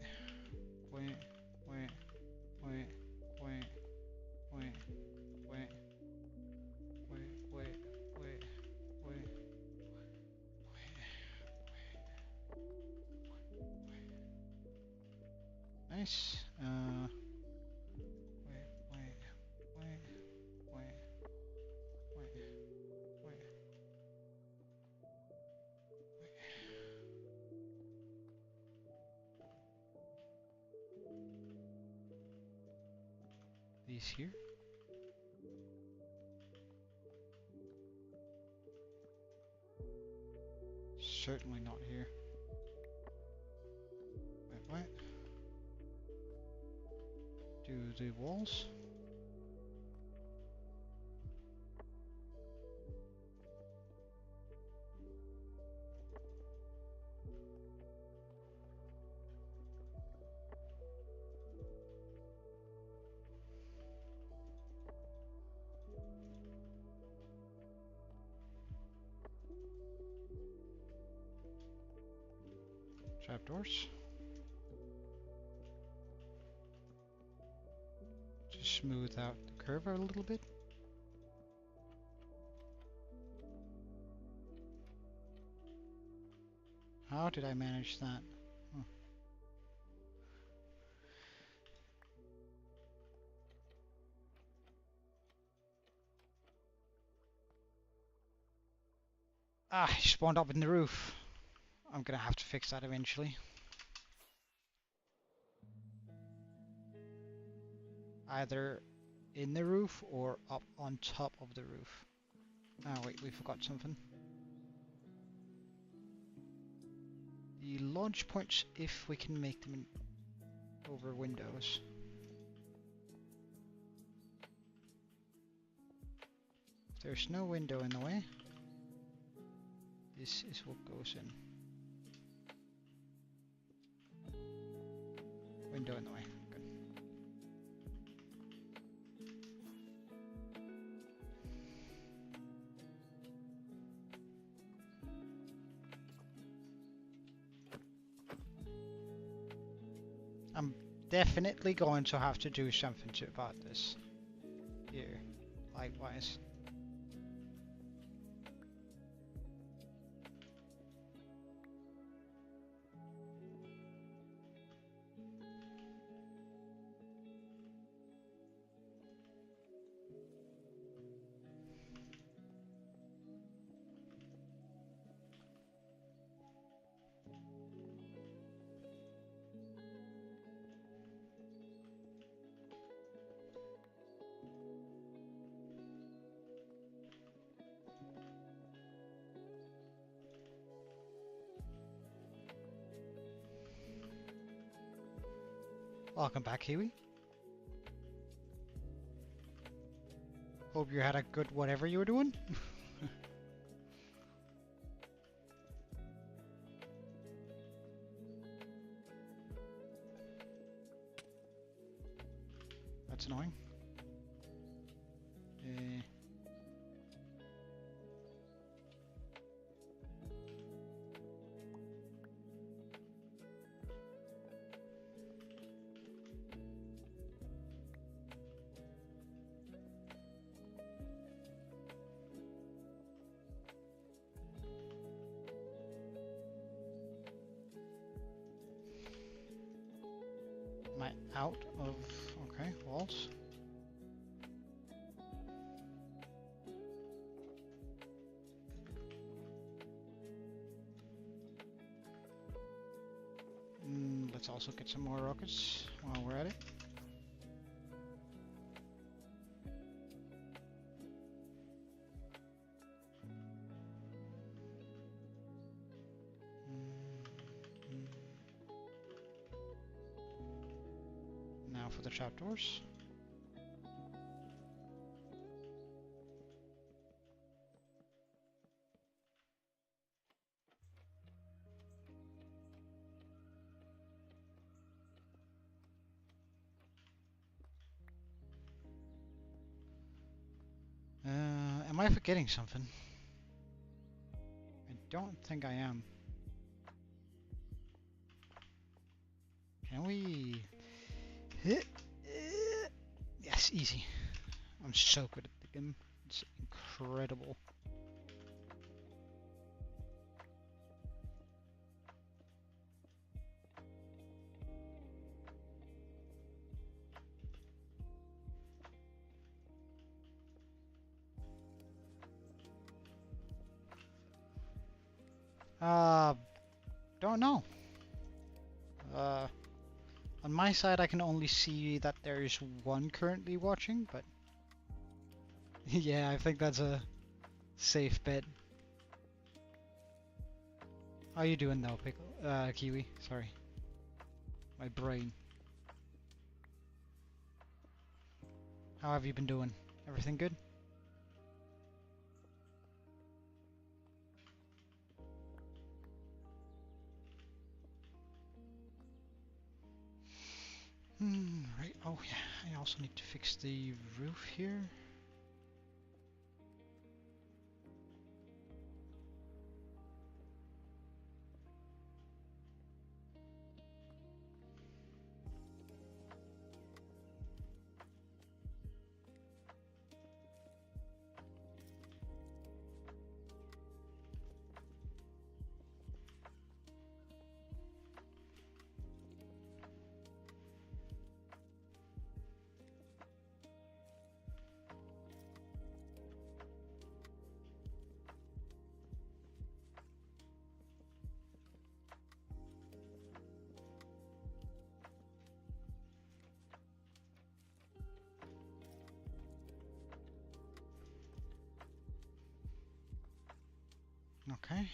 S1: nice. Wait. These here. Certainly not here. Wait. Do the walls. Trapdoors. Just smooth out the curve a little bit. How did I manage that? Huh. Ah, he spawned up in the roof. I'm gonna have to fix that eventually. Either in the roof or up on top of the roof. Ah, wait, we forgot something. The launch points, if we can make them over windows. If there's no window in the way, this is what goes in. Window in the way. Good. I'm definitely going to have to do something about this here, likewise. Welcome back, Kiwi. Hope you had a good whatever you were doing. That's annoying. Am I out of, okay, walls? Let's also get some more rockets while we're at it. Now for the trapdoors. Am I forgetting something? I don't think I am. Can we hit? Yes, easy. I'm so good at the game. It's incredible. Uh, don't know. On my side, I can only see that there is one currently watching, but yeah, I think that's a safe bet. How you doing though, Kiwi? Sorry, my brain. How have you been doing? Everything good? Right. Oh yeah, I also need to fix the roof here. Okay.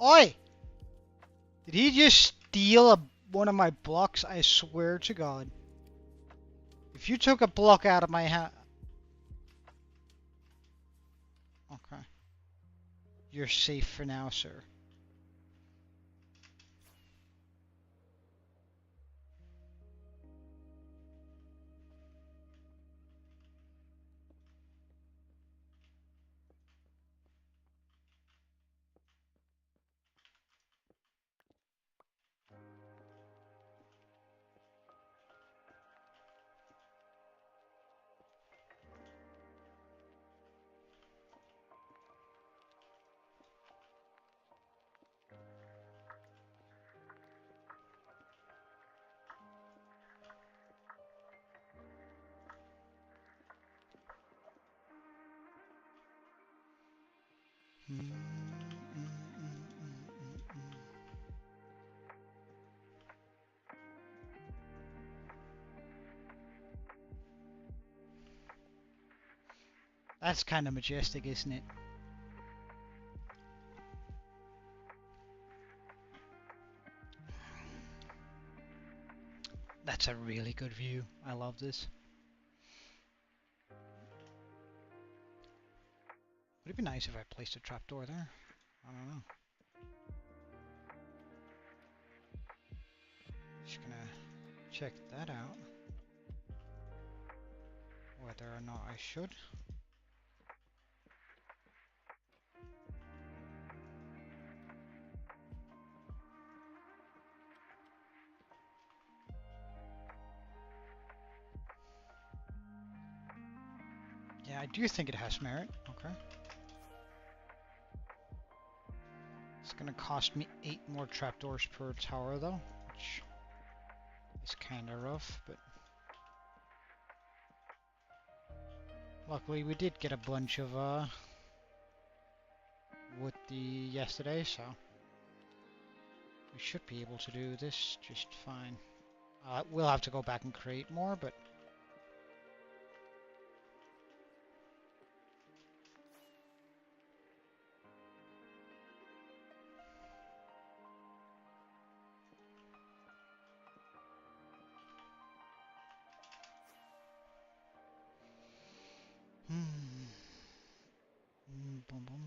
S1: Oi! Did he just steal one of my blocks? I swear to God. If you took a block out of my hat... Okay. You're safe for now, sir. That's kind of majestic, isn't it? That's a really good view. I love this. Would it be nice if I placed a trapdoor there? I don't know. Just gonna check that out. Whether or not I should. Yeah, I do think it has merit. Okay. It's gonna cost me 8 more trapdoors per tower though, which is kinda rough, but luckily we did get a bunch of wood yesterday, so we should be able to do this just fine. We'll have to go back and create more, but boom, boom.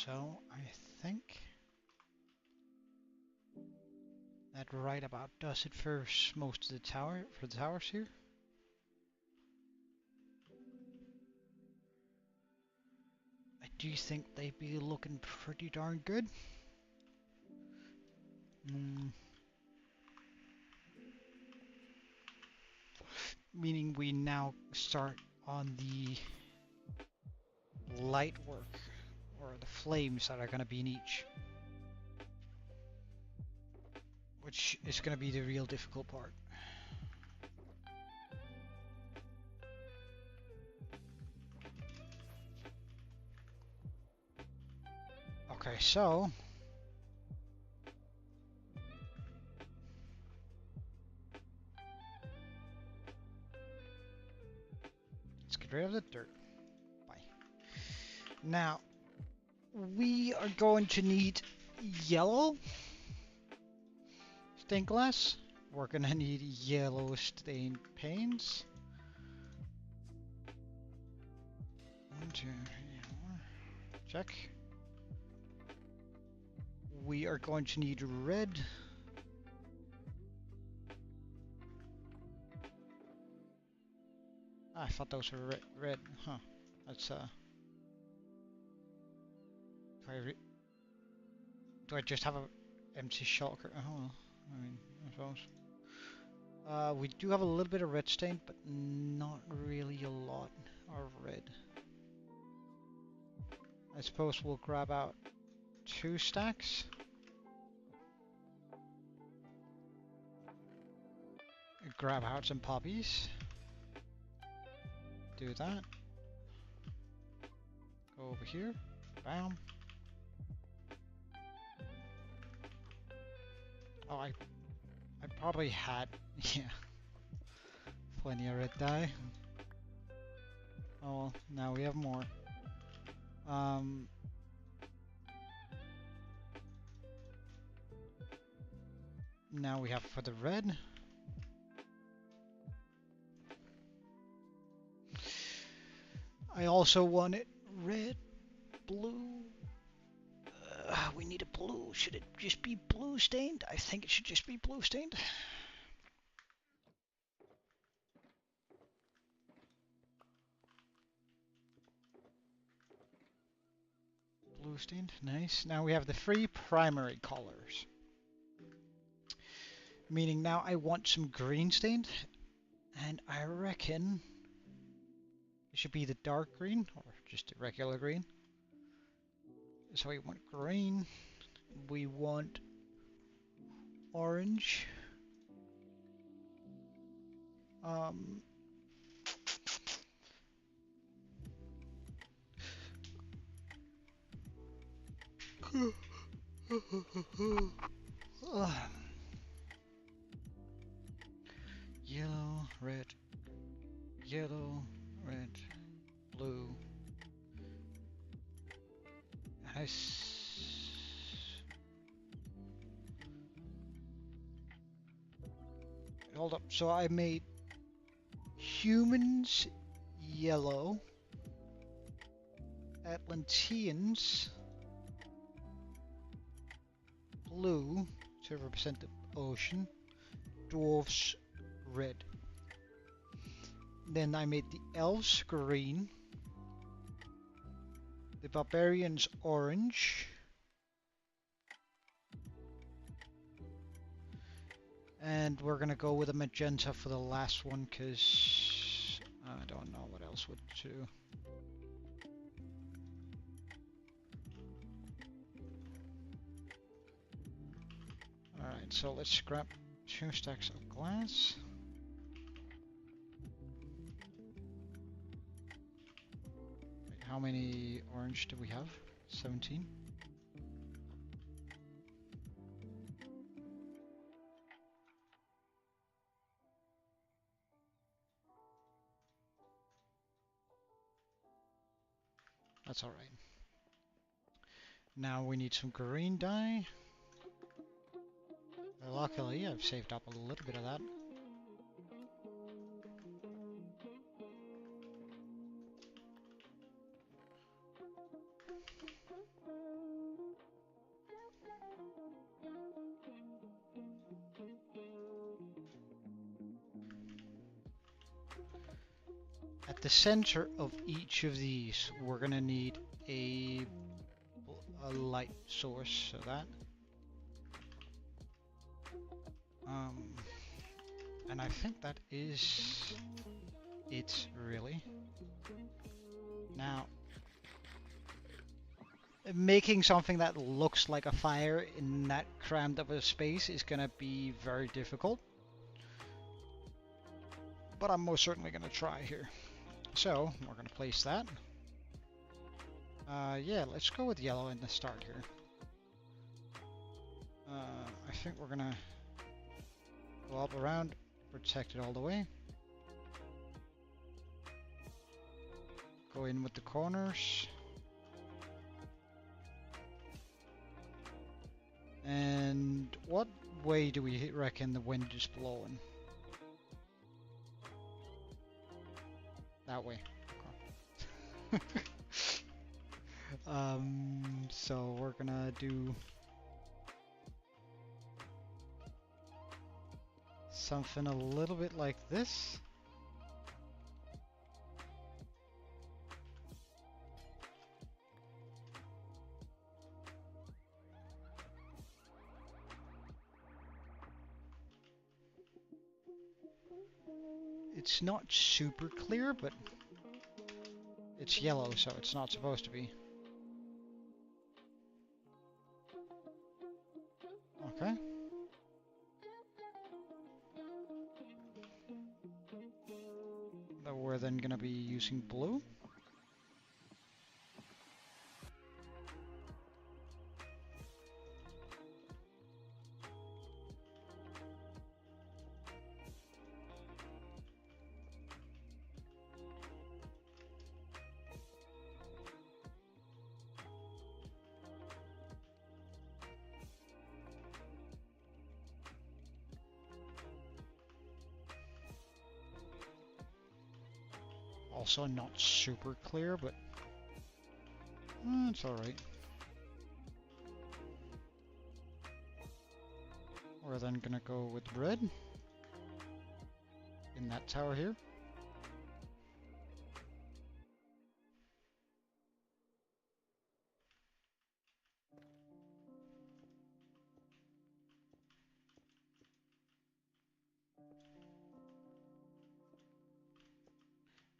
S1: So I think that right about does it for most of the towers here. I do think they'd be looking pretty darn good. Meaning we now start on the light work, or the flames that are going to be in each. Which is going to be the real difficult part. Okay, so let's get rid of the dirt. Bye. Now, we are going to need yellow stained glass. We're going to need yellow stained paints. 1, 2, 3, 4. Check. We are going to need red. I thought those were red. Huh. That's do I just have a empty shulker? Oh well. I mean, I suppose. We do have a little bit of red stain, but not really a lot of red. I suppose we'll grab out 2 stacks. Grab out some poppies. Do that. Go over here. Bam. Oh, I probably had, yeah, plenty of red dye. Oh well, now we have more. Now we have for the red. I also want it red, blue. We need a blue. Should it just be blue stained? I think it should just be blue stained. Blue stained, nice. Now we have the 3 primary colors. Meaning now I want some green stained, and I reckon it should be the dark green, or just a regular green. So we want green, we want orange, yellow, red, blue. Hold up, so I made humans yellow, Atlanteans blue to represent the ocean, dwarves red. Then I made the elves green, the barbarians orange, and we're gonna go with a magenta for the last one because I don't know what else would do. Alright, so let's scrap 2 stacks of glass. Wait, how many orange do we have? 17. That's alright. Now we need some green dye. Luckily, I've saved up a little bit of that. At the center of each of these, we're gonna need a light source, so that. And I think that is it, really. Now, making something that looks like a fire in that crammed of a space is gonna be very difficult. But I'm most certainly gonna try here. So, we're gonna place that. Yeah, let's go with yellow in the start here. I think we're gonna go up around, protect it all the way. Go in with the corners. And what way do we reckon the wind is blowing? That way. Okay. So we're gonna do something a little bit like this. It's not super clear, but it's yellow, so it's not supposed to be. Okay. We're then gonna be using blue. Also not super clear, but it's alright. We're then gonna go with red in that tower here.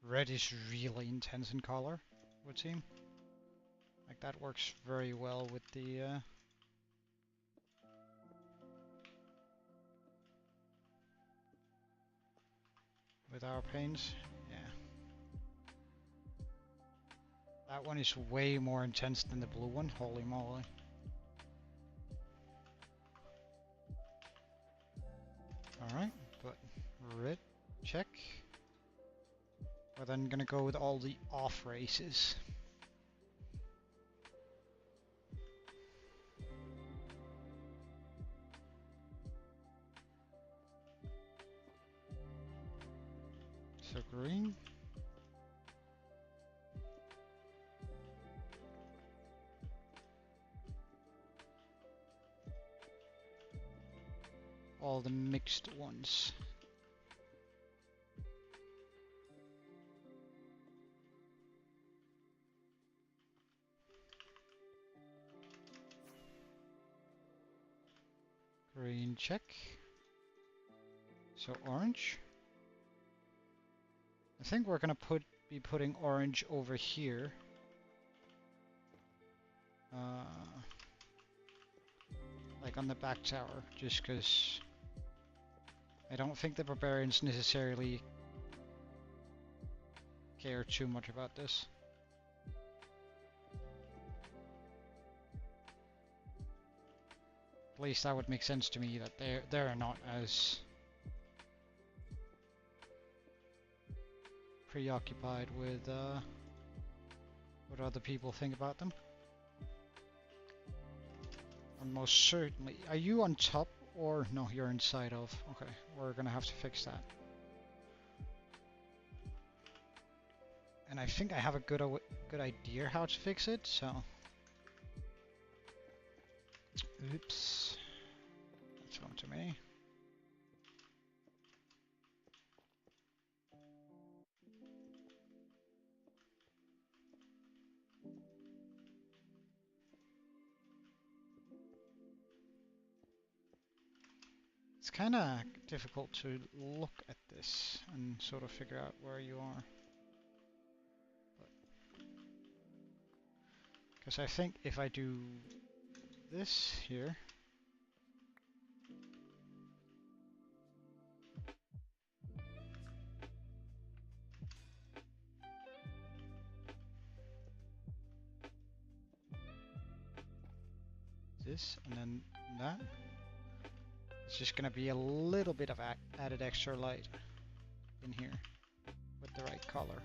S1: Red is really intense in color, it would seem. Like that works very well with the with our paints. Yeah. That one is way more intense than the blue one, holy moly. Alright, but red, check. We're then gonna go with all the off races. So green. All the mixed ones. Green, check. So orange. I think we're gonna be putting orange over here. Like on the back tower, just because I don't think the barbarians necessarily care too much about this. At least that would make sense to me, that they're not as preoccupied with what other people think about them. And most certainly, are you on top or no? You're inside of. Okay, we're gonna have to fix that. And I think I have a good idea how to fix it. So, oops, that's one too many. It's kind of difficult to look at this and sort of figure out where you are. Because I think if I do this here, this and then that, it's just going to be a little bit of added extra light in here with the right color.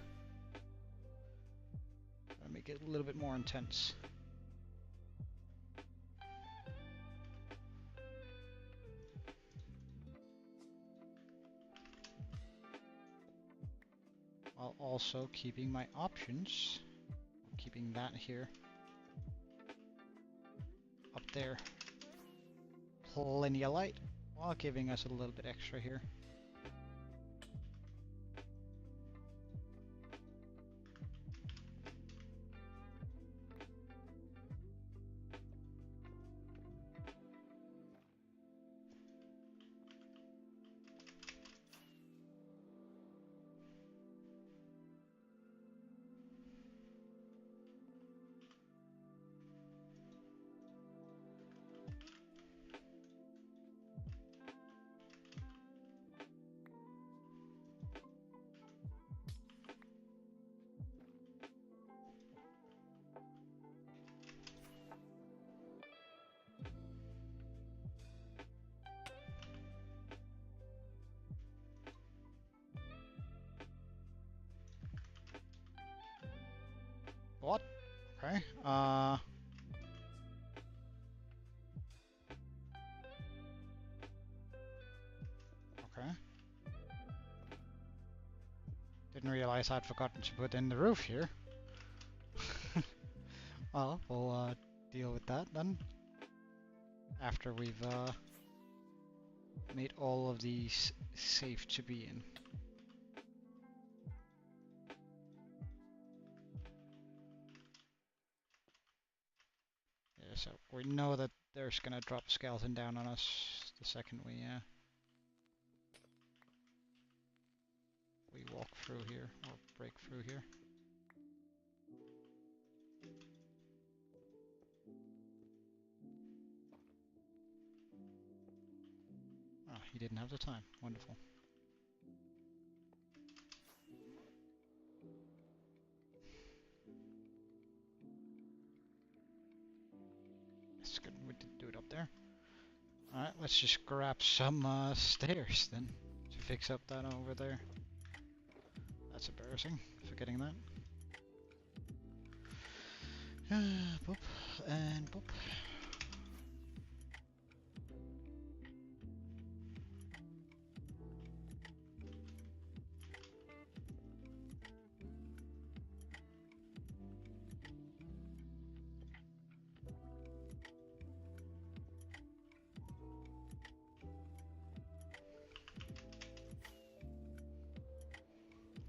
S1: Gonna make it a little bit more intense. While also keeping my options, keeping that here, up there, plenty of light, while giving us a little bit extra here. What? Okay. Okay. Didn't realize I'd forgotten to put in the roof here. Well, we'll deal with that then. After we've made all of these safe to be in. Yeah, so we know that there's gonna drop a skeleton down on us the second we walk through here or break through here. Oh, he didn't have the time. Wonderful. That's good. We did do it up there. Alright, let's just grab some stairs then to fix up that over there. That's embarrassing. Forgetting that. Boop and boop.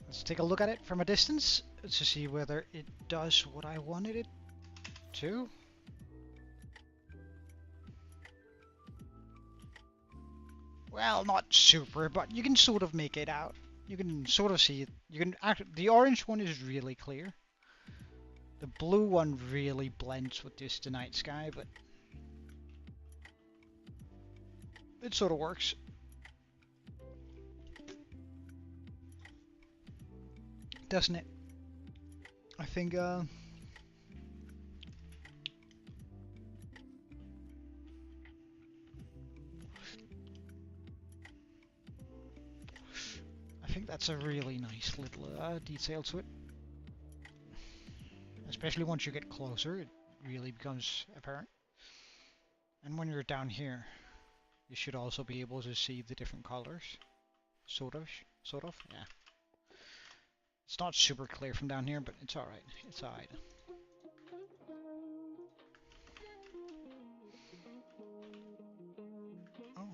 S1: Let's take a look at it from a distance to see whether it does what I wanted it to. Well, not super, but you can sort of make it out. You can sort of see it. You can the orange one is really clear. The blue one really blends with this the night sky, but it sort of works. Doesn't it? I think that's a really nice little detail to it. Especially once you get closer, it really becomes apparent. And when you're down here, you should also be able to see the different colors. Sort of, yeah. It's not super clear from down here, but it's alright. It's alright. Oh,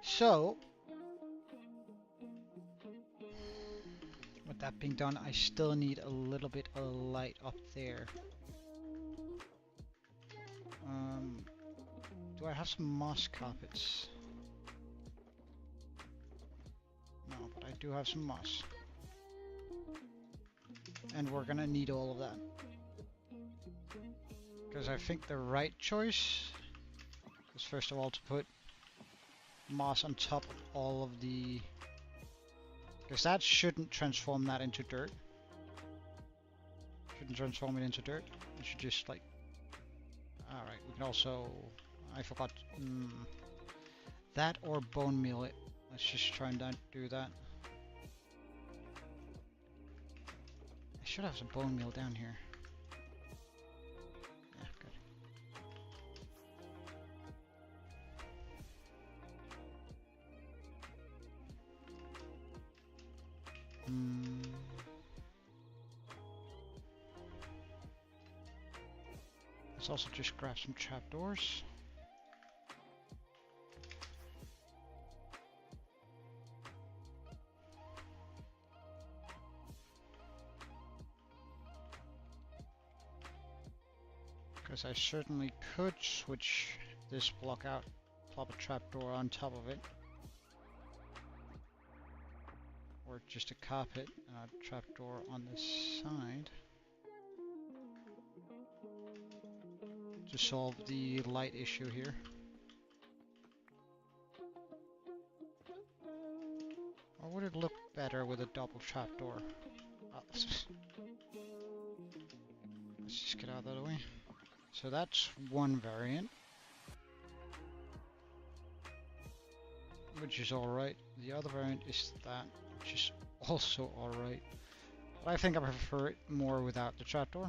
S1: so, with that being done, I still need a little bit of light up there. Do I have some moss carpets? No, but I do have some moss. And we're gonna need all of that. Because I think the right choice is first of all to put moss on top of all of the... Because that shouldn't transform that into dirt. Shouldn't transform it into dirt. It should just like... Alright, we can also... I forgot... that or bone meal it. Let's just try and do that. I should have some bone meal down here. Yeah, good. Let's also just grab some trapdoors. Because I certainly could switch this block out, plop a trapdoor on top of it. Or just a carpet and a trapdoor on this side. To solve the light issue here. Or would it look better with a double trapdoor? Let's just get out of the way. So that's one variant, which is alright. The other variant is that, which is also alright. But I think I prefer it more without the trapdoor.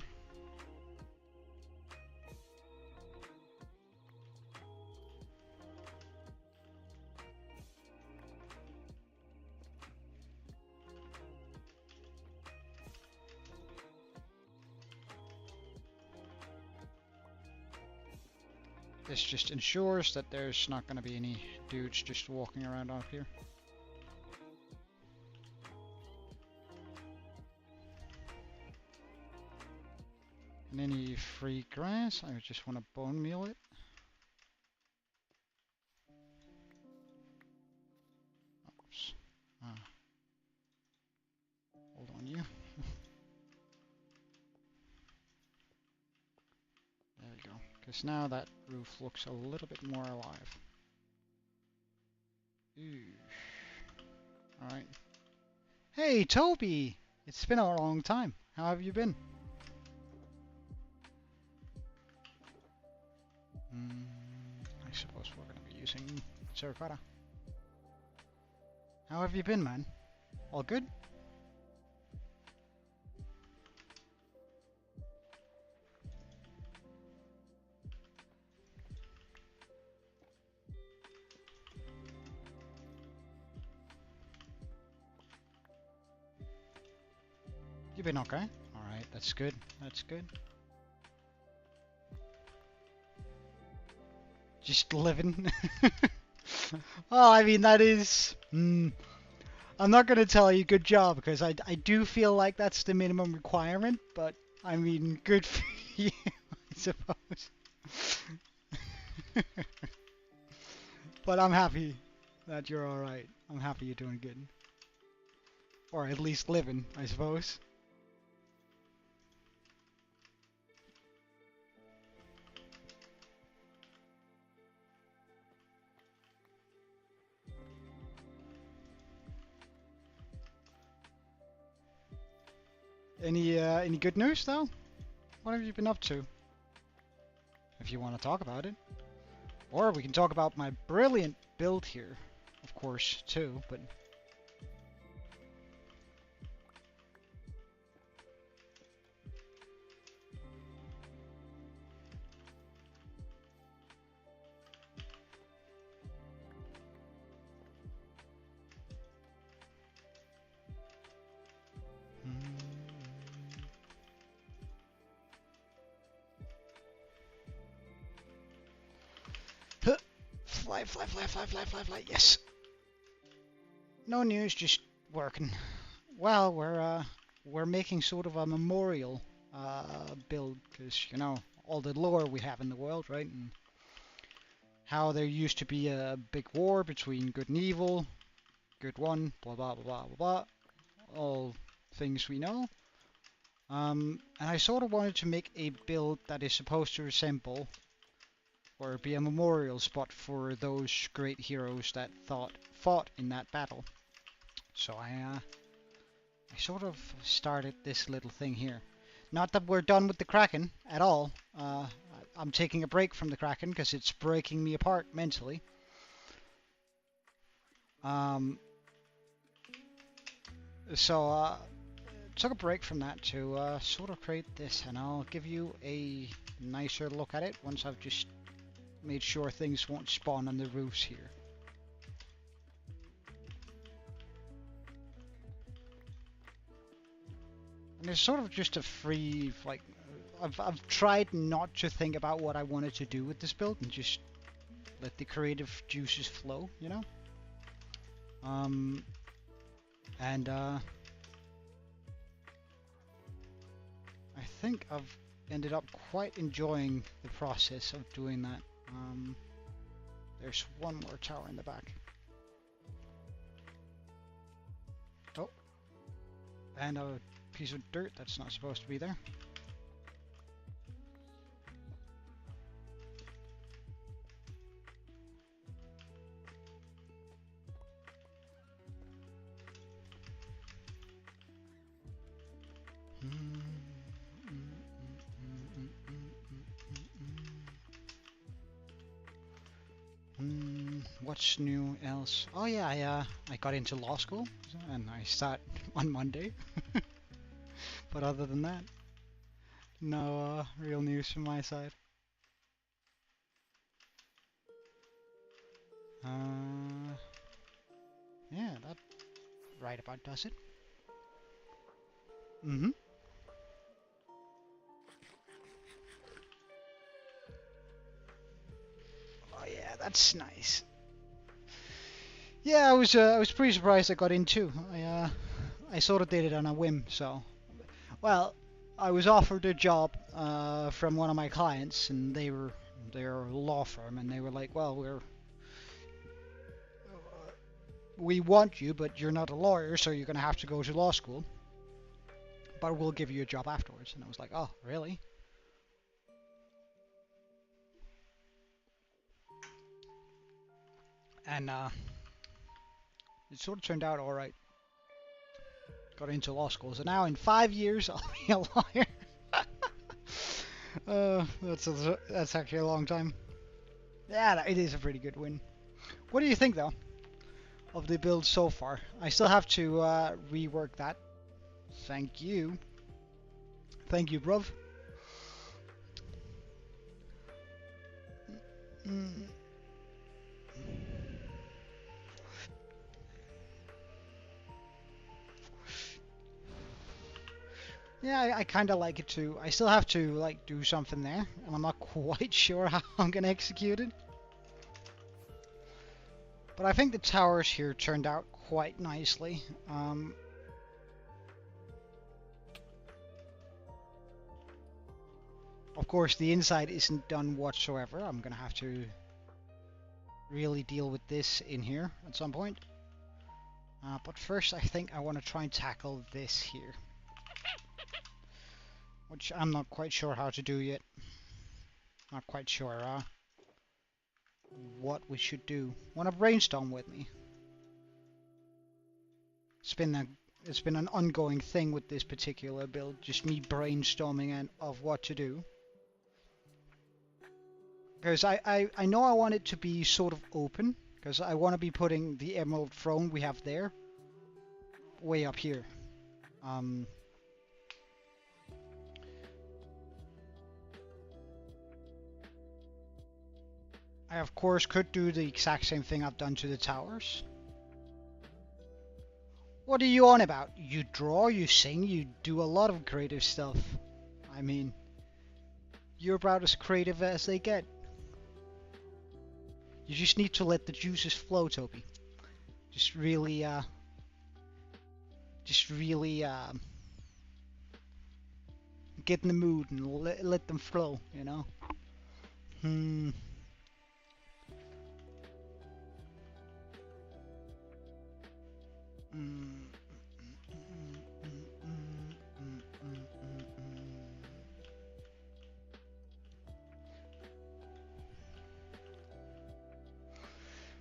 S1: This just ensures that there's not going to be any dudes just walking around up here. And any free grass, I just want to bone meal it. Oops. Hold on you. There we go. Because now that roof looks a little bit more alive. Alright. Hey, Toby! It's been a long time. How have you been? I suppose we're going to be using terracotta. How have you been, man? All good? You've been okay? Alright, that's good. That's good. Just living. Well, I mean, that is... I'm not going to tell you good job, because I do feel like that's the minimum requirement, but, I mean, good for you, I suppose. But I'm happy that you're alright. I'm happy you're doing good. Or at least living, I suppose. Any good news though? What have you been up to? If you want to talk about it. Or we can talk about my brilliant build here, of course, too, but... Fly, yes! No news, just working. Well, we're making sort of a memorial build because you know all the lore we have in the world, right? And how there used to be a big war between good and evil, good one, blah blah blah blah blah blah, all things we know. And I sort of wanted to make a build that is supposed to resemble or be a memorial spot for those great heroes that fought in that battle. So I sort of started this little thing here. Not that we're done with the Kraken at all. I'm taking a break from the Kraken because it's breaking me apart mentally. Um, so took a break from that to sort of create this, and I'll give you a nicer look at it once I've just made sure things won't spawn on the roofs here. And it's sort of just a free, like, I've tried not to think about what I wanted to do with this build and just let the creative juices flow, you know? And I think I've ended up quite enjoying the process of doing that. There's one more tower in the back. Oh, and a piece of dirt that's not supposed to be there. What's new else? Oh yeah, I got into law school and I start on Monday. But other than that, no real news from my side. Yeah, that right about does it. Mm-hmm. Oh yeah, that's nice. Yeah, I was pretty surprised I got in too. I sort of did it on a whim. So, well, I was offered a job from one of my clients, and they're a law firm, and they were like, well, we want you, but you're not a lawyer, so you're gonna have to go to law school. But we'll give you a job afterwards. And I was like, oh, really? And it sort of turned out all right. Got into law school, so now in 5 years I'll be a lawyer. That's actually a long time. Yeah, it is a pretty good win. What do you think though of the build so far? I still have to rework that. Thank you. Thank you, bruv. Mm. Yeah, I kind of like it too. I still have to like do something there, and I'm not quite sure how I'm gonna execute it. But I think the towers here turned out quite nicely. Of course, the inside isn't done whatsoever. I'm gonna have to really deal with this in here at some point. But first, I think I want to try and tackle this here, which I'm not quite sure how to do yet. Not quite sure what we should do. Want to brainstorm with me? It's been an ongoing thing with this particular build, just me brainstorming of what to do. Because I know I want it to be sort of open, because I want to be putting the emerald throne we have there way up here. I of course could do the exact same thing I've done to the towers. What are you on about? You draw, you sing, you do a lot of creative stuff. I mean, you're about as creative as they get. You just need to let the juices flow, Toby. Just really just really get in the mood and let them flow, you know? Hmm.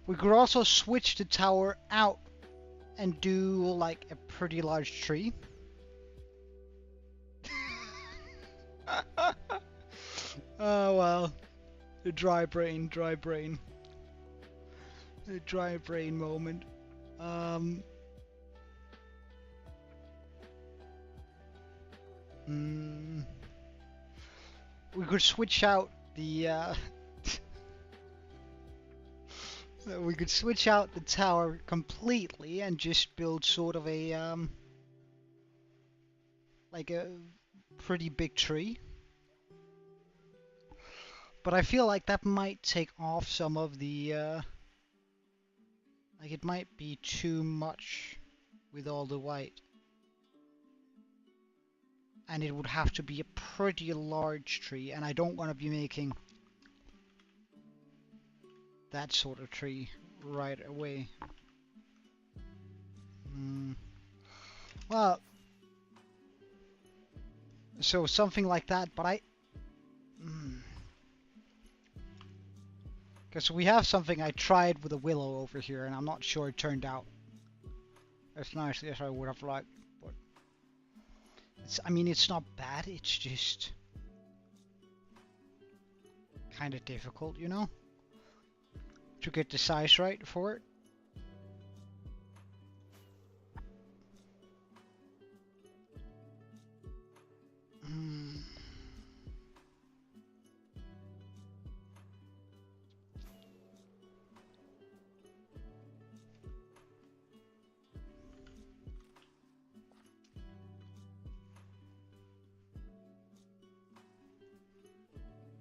S1: We could also switch the tower out and do like a pretty large tree. Oh well, the dry brain the dry brain moment. We could switch out the we could switch out the tower completely and just build sort of a like a pretty big tree. But I feel like that might take off some of the like it might be too much with all the white. And it would have to be a pretty large tree, and I don't want to be making that sort of tree right away. Well, so something like that, but because we have something I tried with a willow over here, and I'm not sure it turned out as nicely as I would have liked. But I mean, it's not bad. It's just kind of difficult, you know, to get the size right for it.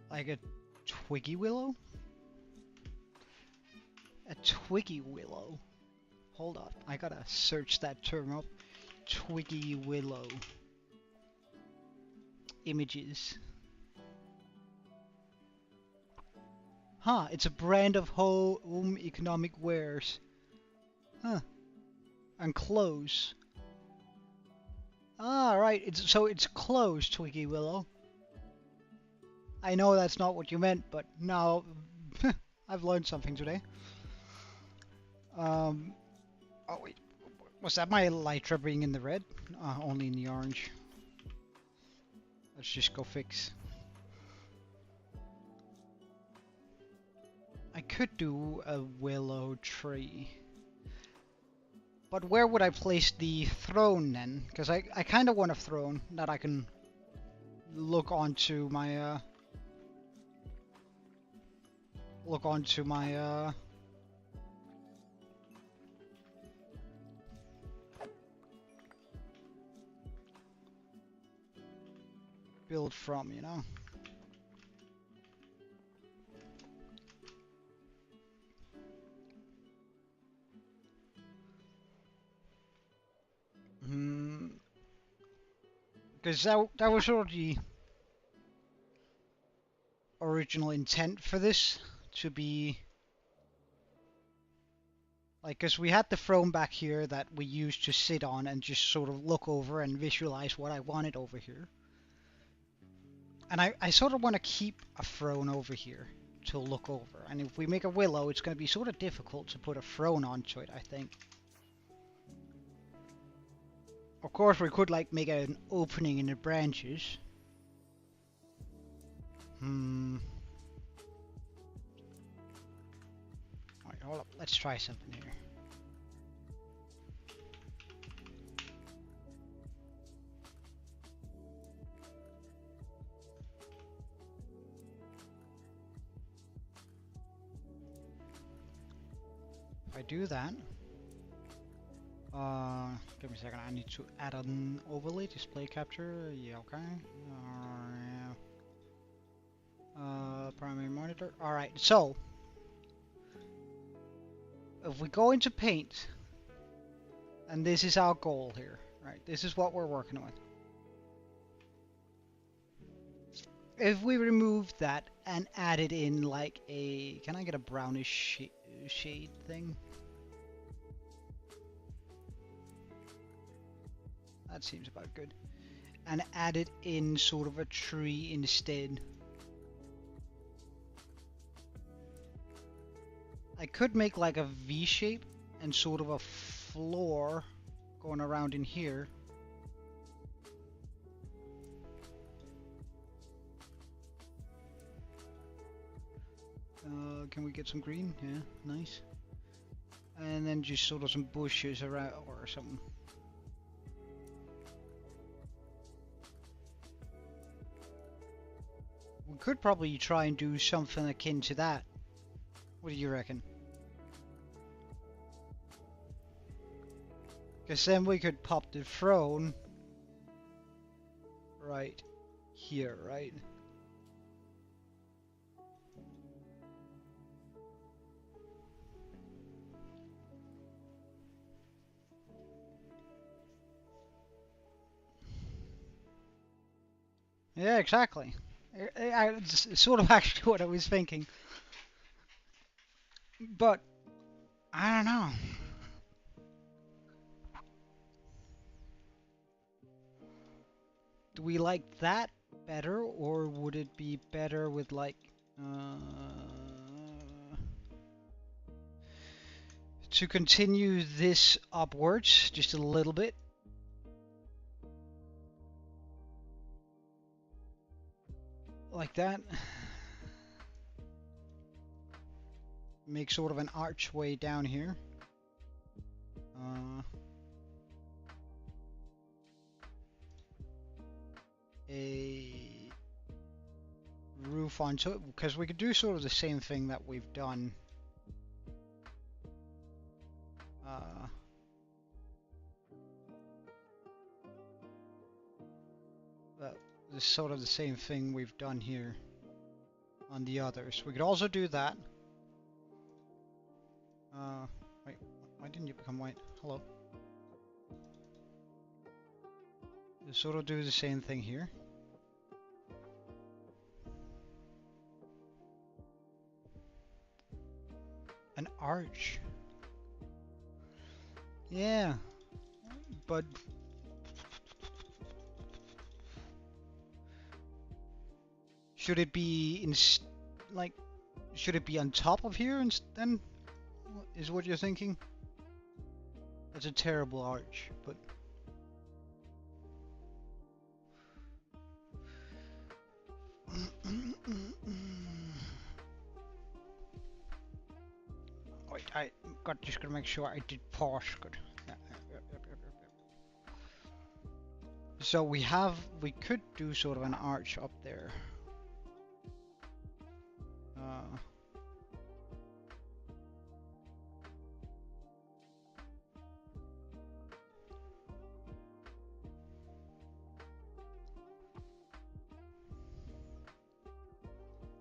S1: Like a twiggy willow? A twiggy willow. Hold up, I gotta search that term up. Twiggy willow. Images. Huh, it's a brand of home economic wares. Huh. And clothes. Ah, right, it's clothes, Twiggy Willow. I know that's not what you meant, but now I've learned something today. Oh wait, was that my Elytra being in the red? Only in the orange. Let's just go fix. I could do a willow tree. But where would I place the throne then? Because I kind of want a throne that I can look onto my build from, you know. Because that was sort of the original intent for this to be like, because we had the throne back here that we used to sit on and just sort of look over and visualize what I wanted over here. And I sort of want to keep a throne over here to look over. And if we make a willow, it's going to be sort of difficult to put a throne onto it, I think. Of course, we could like make an opening in the branches. Alright, hold up. Let's try something here. If I do that, give me a second. I need to add an overlay display capture. Yeah, okay. Primary monitor. All right. So, if we go into paint, and this is our goal here, Right, this is what we're working with. If we remove that and added in like a... Can I get a brownish shade thing? That seems about good. And added in sort of a tree instead. I could make like a V shape and sort of a floor going around in here. Can we get some green? Yeah, nice. And then just sort of some bushes around or something. We could probably try and do something akin to that. What do you reckon? Because then we could pop the throne right here, right? Yeah, exactly. It's sort of actually what I was thinking. But, I don't know. Do we like that better, or would it be better with like... to continue this upwards just a little bit? Like that. Make sort of an archway down here. A roof onto it, because we could do sort of the same thing that we've done. This is sort of the same thing we've done here on the others. We could also do that. Wait, why didn't you become white? Hello. We'll sort of do the same thing here. An arch. Yeah, but should it be should it be on top of here then? Is what you're thinking? That's a terrible arch, but wait, just gonna make sure I did pause good. Yeah. So we could do sort of an arch up there.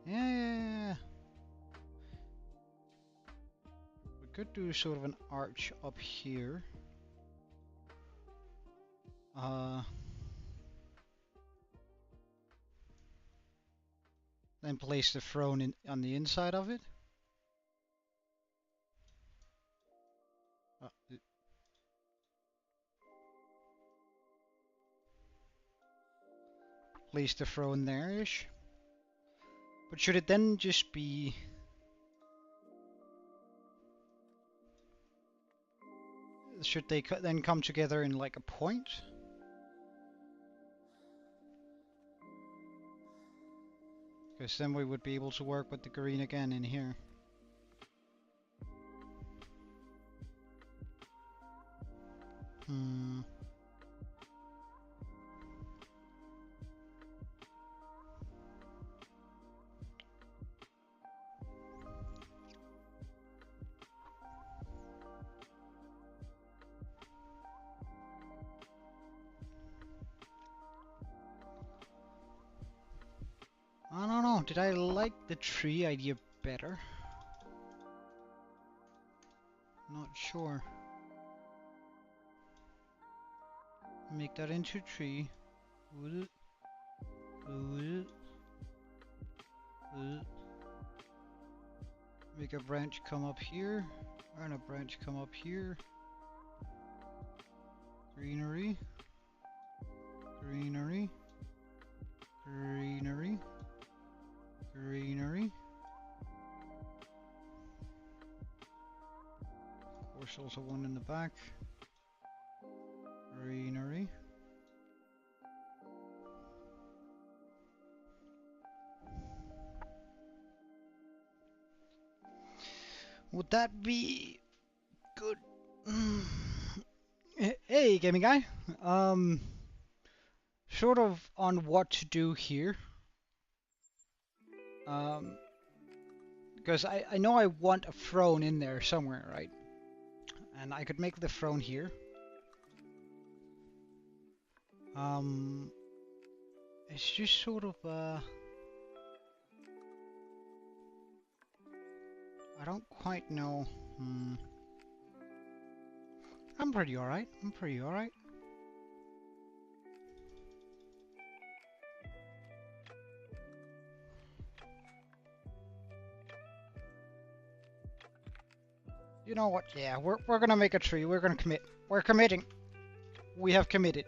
S1: Yeah. We could do sort of an arch up here. Then place the throne on the inside of it. Place the throne there-ish. But should it then just be... Should they then come together in like a point? Because then we would be able to work with the green again in here. I don't know, did I like the tree idea better? Not sure. Make that into a tree. Make a branch come up here, and a branch come up here. Greenery. Greenery. Greenery. Greenery. Of course, also one in the back. Greenery. Would that be good? Hey, gaming guy. Sort of on what to do here. Because I know I want a throne in there somewhere, right? And I could make the throne here. It's just sort of, I don't quite know. I'm pretty alright. I'm pretty alright. You know what? Yeah, we're gonna make a tree. We're gonna commit. We're committing. We have committed.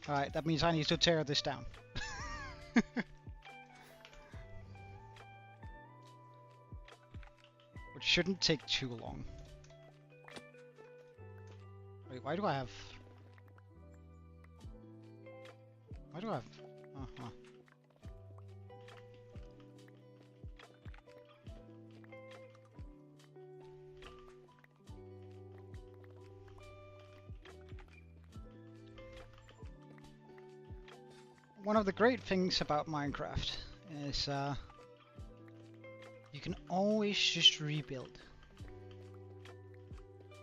S1: Alright, that means I need to tear this down. Which shouldn't take too long. Wait, why do I have... Why do I have... Uh-huh. One of the great things about Minecraft is you can always just rebuild.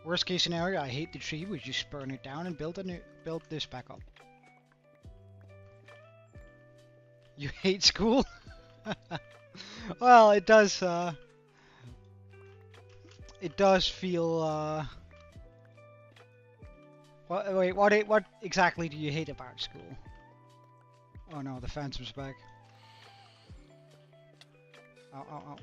S1: Worst case scenario, I hate the tree, we just burn it down and build this back up. You hate school? Well, it does feel what exactly do you hate about school? Oh no, the phantom's back. Ow, ow, ow.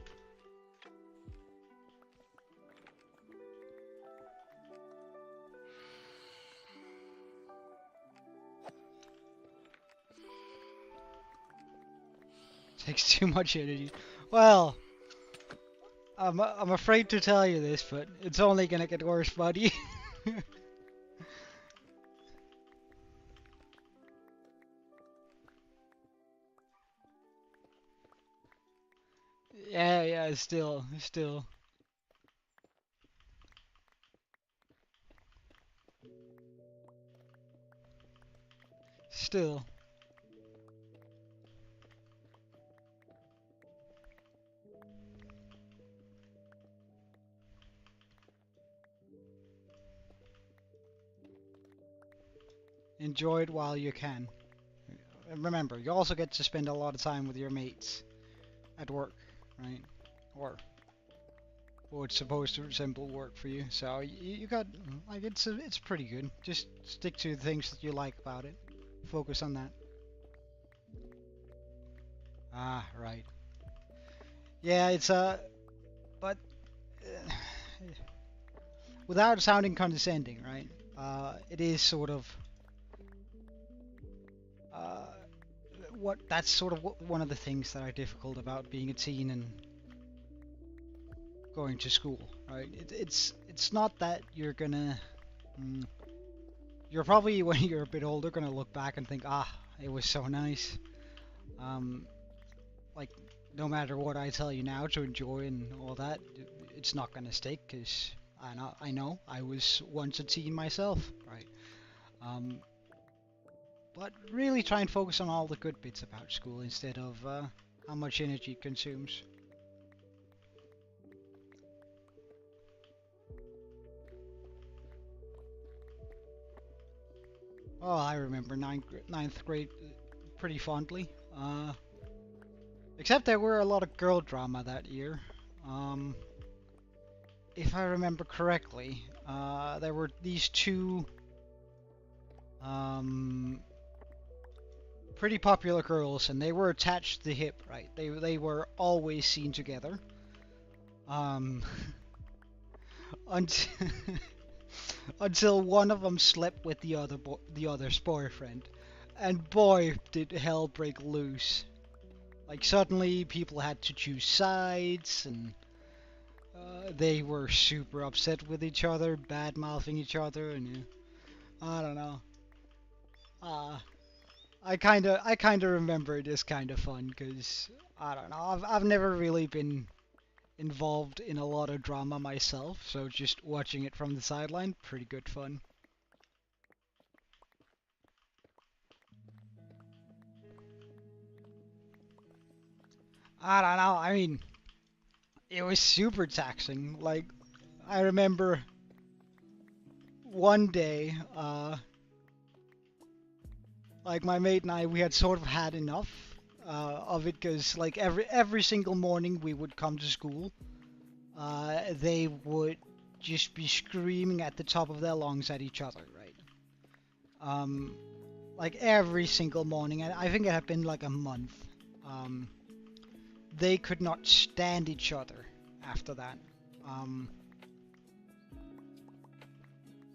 S1: Takes too much energy. Well, I'm afraid to tell you this, but it's only gonna get worse, buddy. Yeah, still. Enjoy it while you can. And remember, you also get to spend a lot of time with your mates at work, right? Or it's supposed to resemble work for you. So you got, like, it's pretty good. Just stick to the things that you like about it. Focus on that. Ah, right. Yeah, it's but without sounding condescending, right? It is sort of that's sort of one of the things that are difficult about being a teen and going to school, right? It's not that you're gonna you're probably, when you're a bit older, gonna look back and think, ah, it was so nice. Like, no matter what I tell you now to enjoy and all that, it's not gonna stick, because I know I was once a teen myself, right? But really try and focus on all the good bits about school instead of how much energy it consumes. Oh, I remember ninth grade pretty fondly. Except there were a lot of girl drama that year. If I remember correctly, there were these two Um, Pretty popular girls, and they were attached to the hip, right? They were always seen together. Um, until until one of them slept with the other's boyfriend, and boy, did hell break loose. Like suddenly, people had to choose sides, and they were super upset with each other, bad mouthing each other, and I don't know. Uh, I kinda remember it as kind of fun because I don't know. I've never really been involved in a lot of drama myself, so just watching it from the sideline, pretty good fun. I don't know. I mean, it was super taxing. Like, I remember one day, like my mate and I, we had sort of had enough of it because like every single morning we would come to school, they would just be screaming at the top of their lungs at each other, right? Um, like every single morning, and I think it had been like a month. Um, they could not stand each other after that. Um,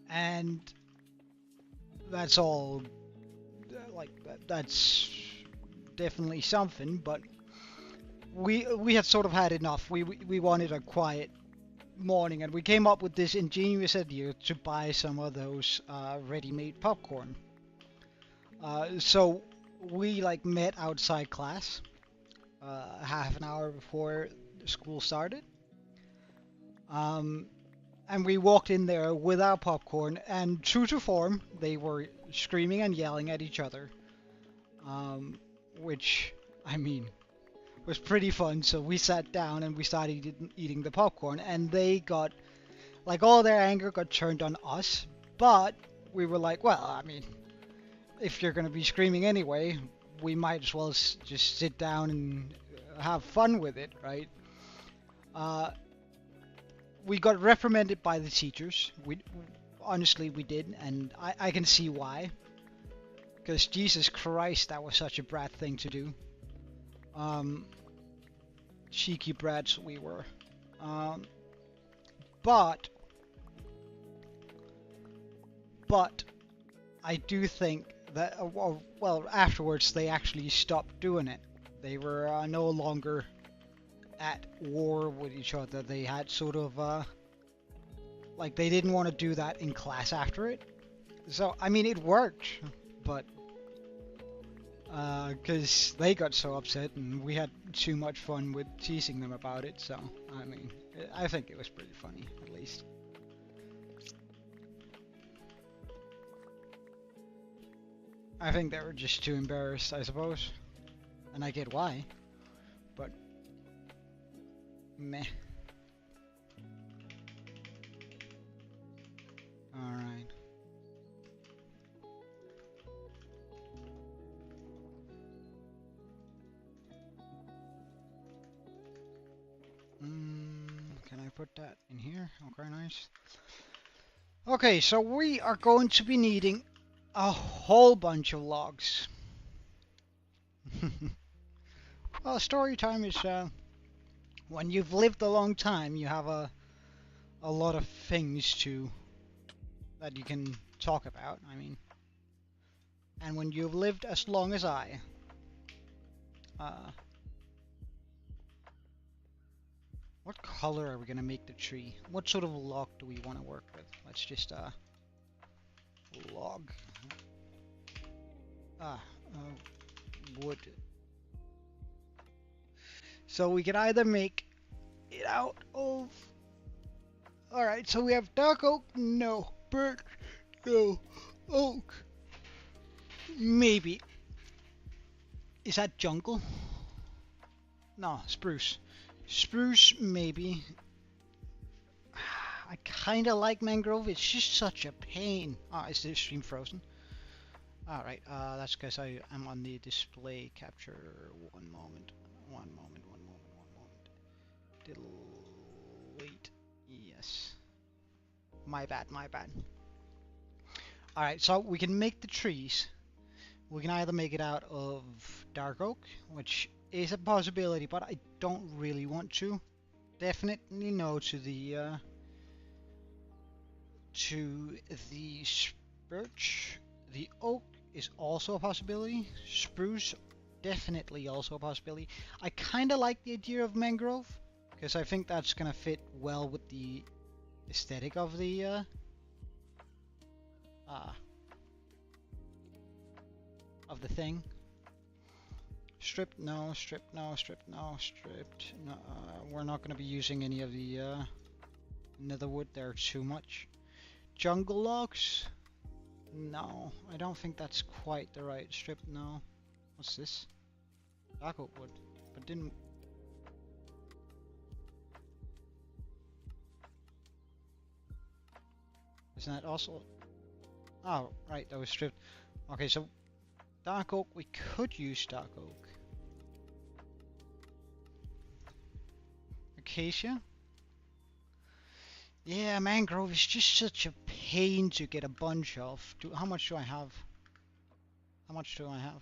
S1: and that's all, like, that's definitely something, but we had sort of had enough. We wanted a quiet morning, and we came up with this ingenious idea to buy some of those ready-made popcorn. So we like met outside class half an hour before school started. Um, and we walked in there with our popcorn, and true to form, they were screaming and yelling at each other, um, which, I mean, was pretty fun. So we sat down and we started eating the popcorn, and they got, like, all their anger got turned on us, but we were like, well, I mean, if you're gonna be screaming anyway, we might as well just sit down and have fun with it, right? Uh, we got reprimanded by the teachers. We honestly we did, and I can see why. Because Jesus Christ, that was such a brat thing to do. Um, Cheeky brats we were. Um, but but I do think that well afterwards they actually stopped doing it. They were no longer at war with each other. They had sort of like they didn't want to do that in class after it. So I mean it worked, but because they got so upset and we had too much fun with teasing them about it. So I mean I think it was pretty funny at least. I think they were just too embarrassed, I suppose, and I get why, but meh. All right. Can I put that in here? Okay, nice. Okay, so we are going to be needing a whole bunch of logs. Well, story time is when you've lived a long time, you have a lot of things to that you can talk about. I mean, and when you've lived as long as I, uh, what color are we gonna make the tree? What sort of log do we want to work with? Let's just log. Ah, wood. So we can either make it out of. Alright, so we have dark oak, no. Birch, no. Oak, maybe. Is that jungle? No, spruce. Spruce, maybe. I kinda like mangrove, it's just such a pain. Ah, is the stream frozen? Alright, that's because I am on the display capture. One moment. Delete. Yes. My bad. Alright, so we can make the trees. We can either make it out of dark oak, which is a possibility, but I don't really want to. Definitely no to the birch. The oak is also a possibility. Spruce, definitely also a possibility. I kind of like the idea of mangrove, because I think that's gonna fit well with the aesthetic of the thing. Stripped, no. Stripped, no. Stripped, no. Stripped, no. We're not gonna be using any of the netherwood. They're too much. Jungle logs. No, I don't think that's quite the right strip. No. What's this? Dark oak wood. But didn't... Isn't that also... Oh, right, that was stripped. Okay, so dark oak, we could use dark oak. Acacia. Yeah, mangrove is just such a pain to get a bunch of. How much do I have? How much do I have?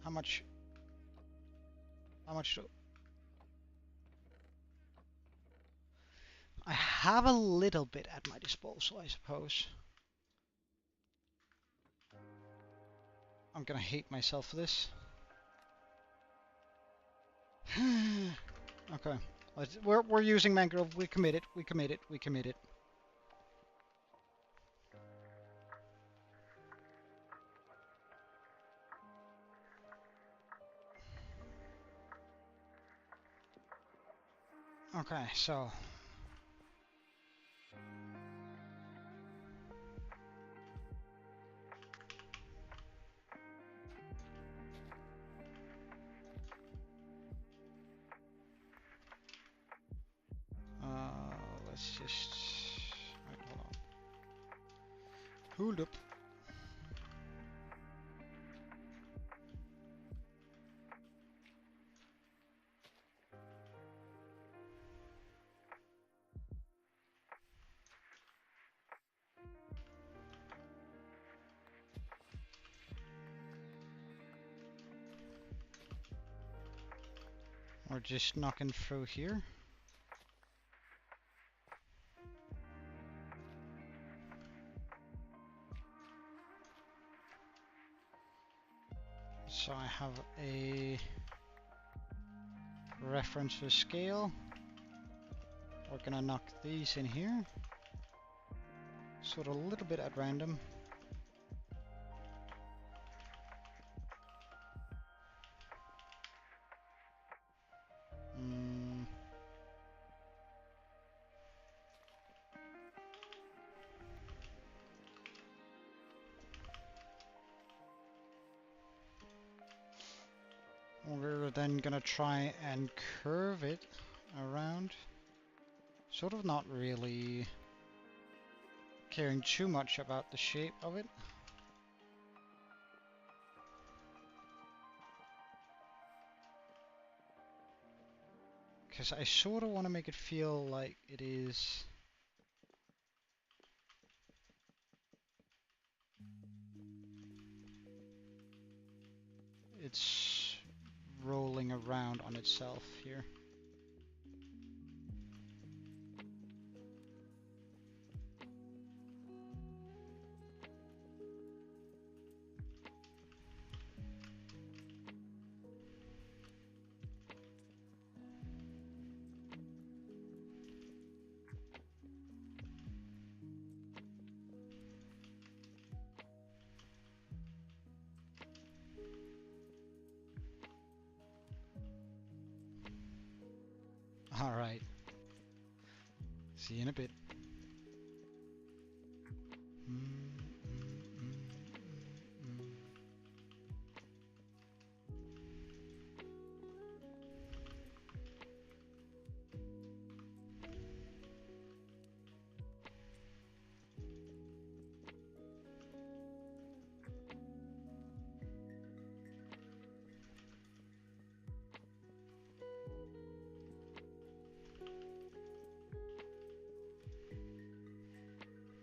S1: How much do... I have a little bit at my disposal, I suppose. I'm gonna hate myself for this. Okay. We're using mangrove. We committed. We committed. We committed. Okay, so let's just wait, hold on. Hold up. We're just knocking through here. So I have a reference for scale. We're gonna knock these in here. Sort of a little bit at random. We're then gonna try and curve it around. Sort of not really caring too much about the shape of it. Because I sort of want to make it feel like it is... It's rolling around on itself here. Alright. See you in a bit.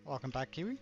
S1: Welcome back, Kiwi.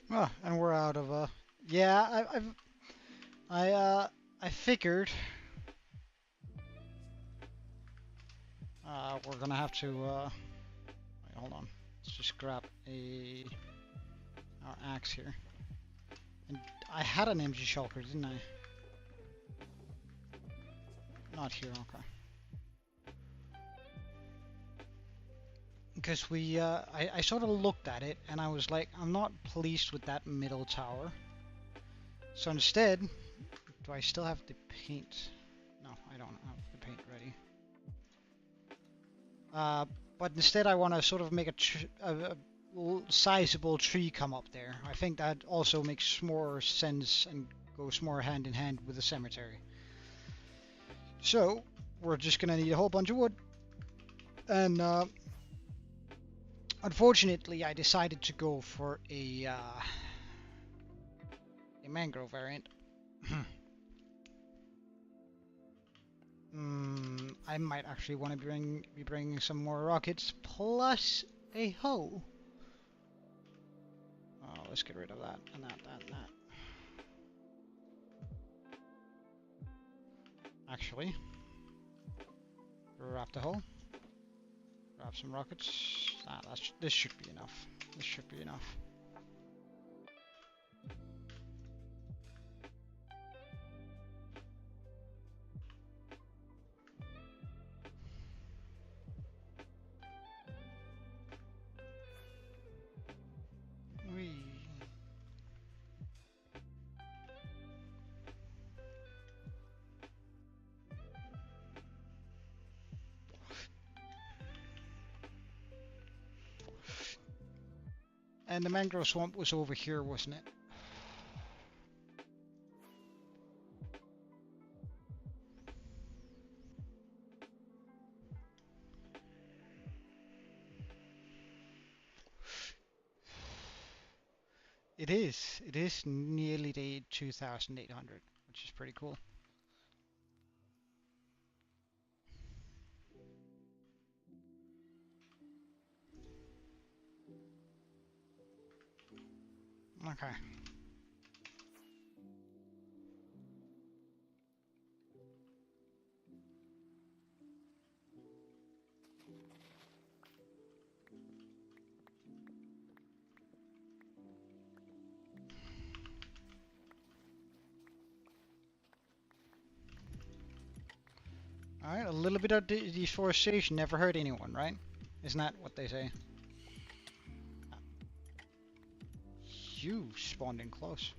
S1: Oh, and we're out of yeah, I figured we're gonna have to wait, hold on. Let's just grab our axe here. And I had an empty shulker, didn't I? Not here, okay. Because I sort of looked at it and I was like, I'm not pleased with that middle tower. So instead, do I still have the paint? No, I don't have the paint ready. But instead I want to sort of make a sizable tree come up there. I think that also makes more sense and goes more hand in hand with the cemetery. So, we're just gonna need a whole bunch of wood. And unfortunately, I decided to go for a mangrove variant. I might actually want to be bringing some more rockets plus a hoe. Oh, let's get rid of that and that and that. Actually, wrap the hole. Grab some rockets. This should be enough. This should be enough. Whee. And the mangrove swamp was over here, wasn't it? It is. It is nearly day 2,800, which is pretty cool. Okay. Alright, a little bit of deforestation never hurt anyone, right? Isn't that what they say? You spawned in close.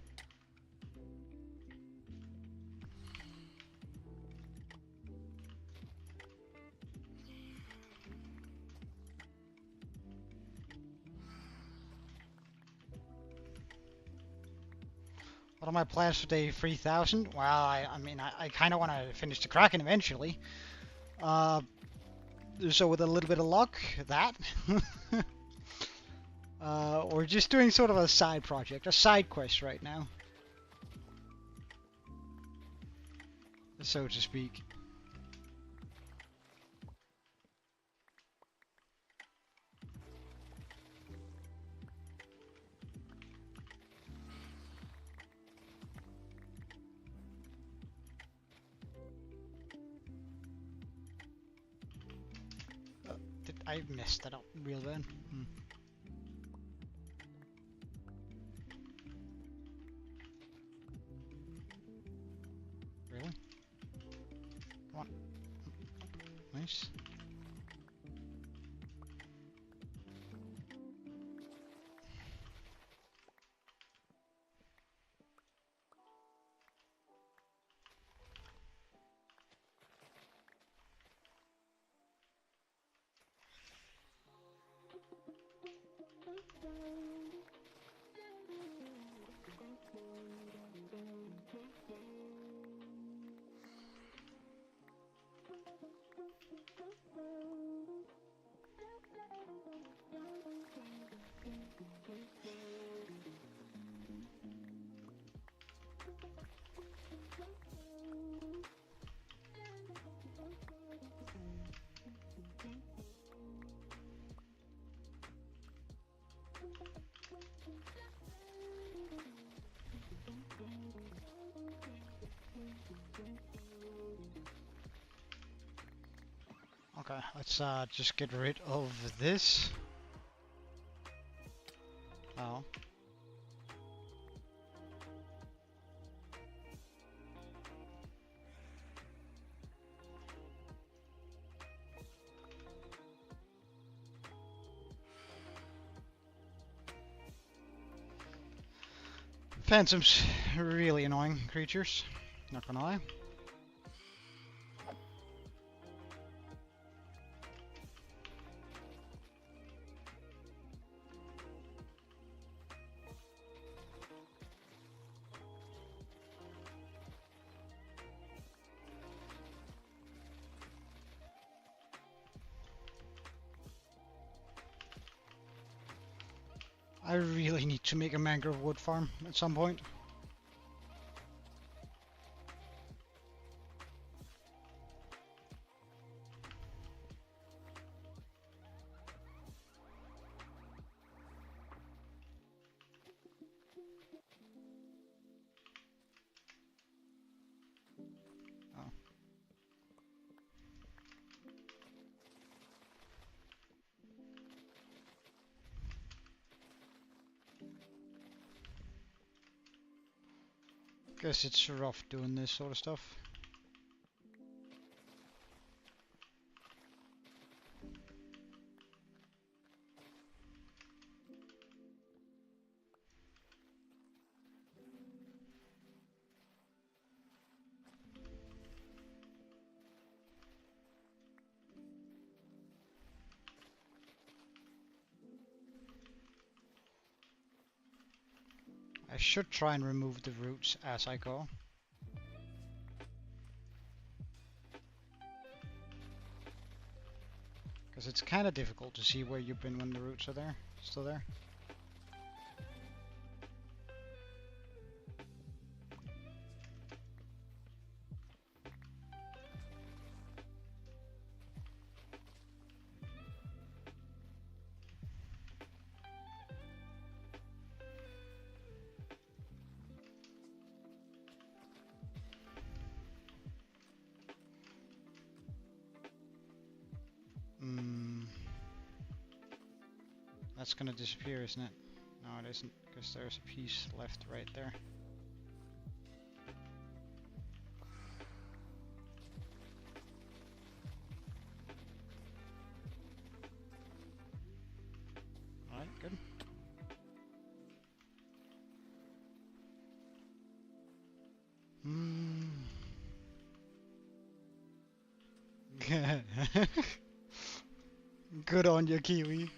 S1: What are my plans for day 3,000? Well, I mean, I kind of want to finish the Kraken eventually. So with a little bit of luck, that. Or just doing sort of a side project, a side quest right now. So to speak. I messed that up real bad. Really? Come on. Nice. Okay, let's just get rid of this. Oh. Phantoms, really annoying creatures, not gonna lie. I really need to make a mangrove wood farm at some point. Oh. Guess it's rough doing this sort of stuff. I should try and remove the roots as I go. Because it's kind of difficult to see where you've been when the roots are there, still there. That's gonna disappear, isn't it? No, it isn't, because there's a piece left right there. Alright, good. Good on you, Kiwi.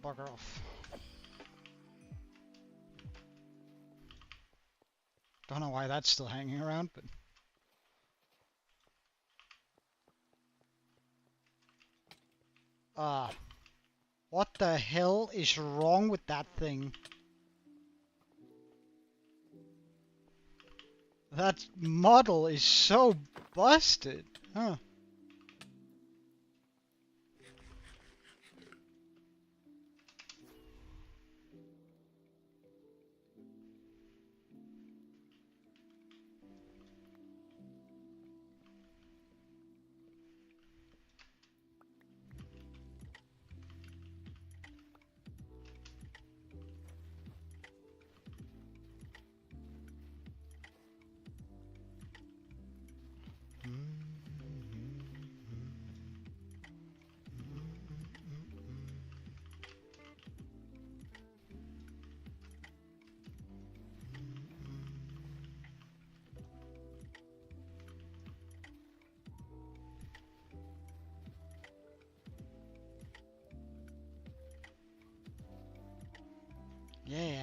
S1: Bugger off. Don't know why that's still hanging around, but... what the hell is wrong with that thing? That model is so busted, huh?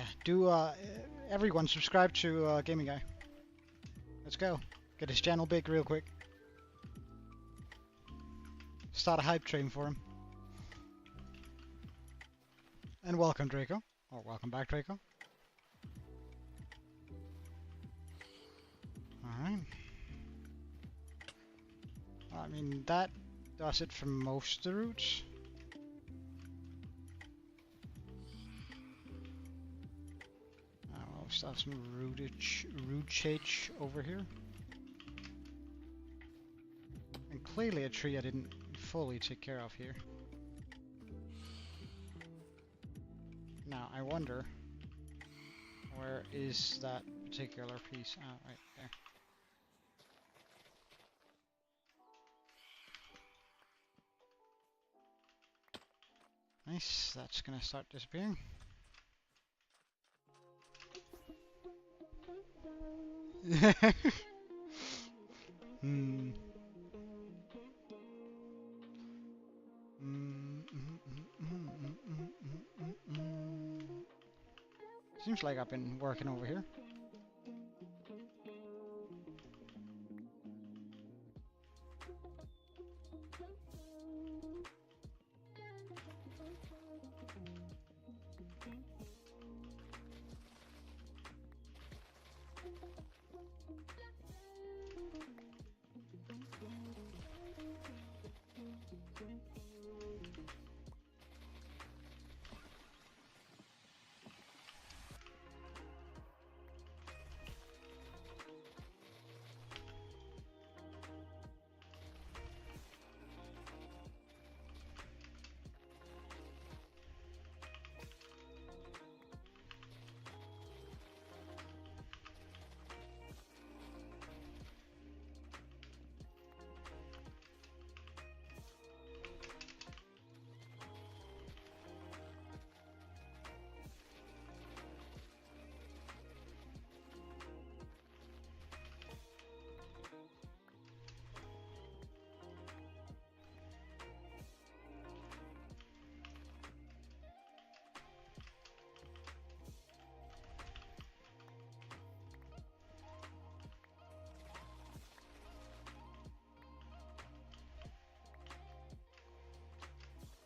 S1: Yeah, do everyone subscribe to Gaming Guy. Let's go. Get his channel big real quick. Start a hype train for him. And welcome, Draco. Or welcome back, Draco. Alright. I mean, that does it for most of the routes. We'll still have some routage over here. And clearly a tree I didn't fully take care of here. Now, I wonder, where is that particular piece? Oh, right there. Nice, that's gonna start disappearing. Seems like I've been working over here.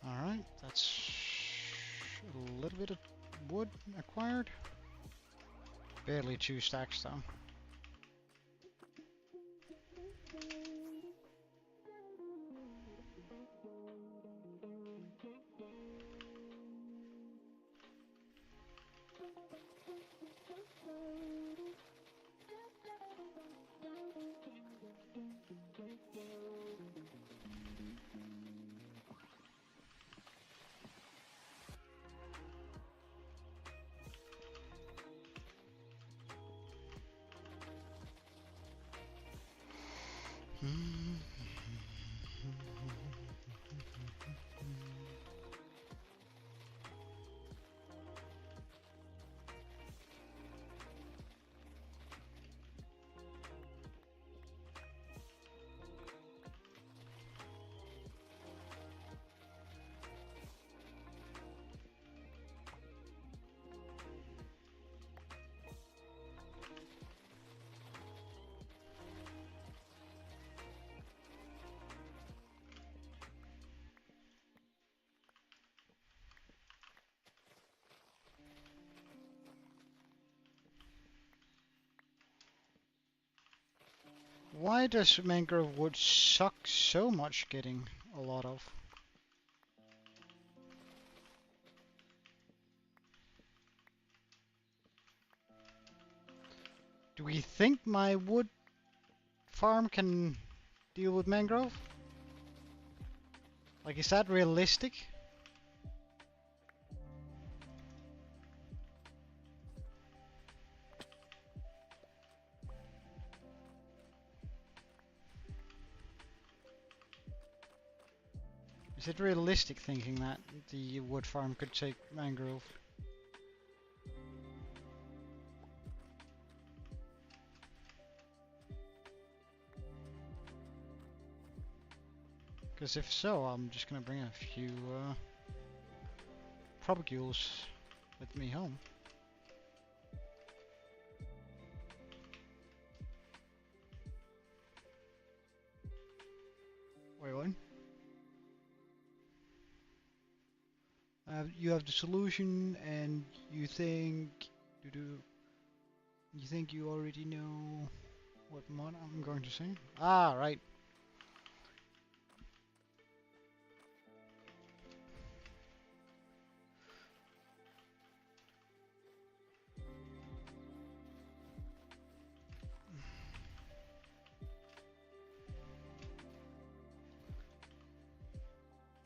S1: Alright, that's a little bit of wood acquired. Barely 2 stacks though. Why does mangrove wood suck so much getting a lot of? Do we think my wood farm can deal with mangrove? Like, is that realistic? Is it realistic thinking that the wood farm could take mangrove? Because if so, I'm just gonna bring a few propagules with me home. you have the solution, and you think you think you already know what mod I'm going to say. Ah, right.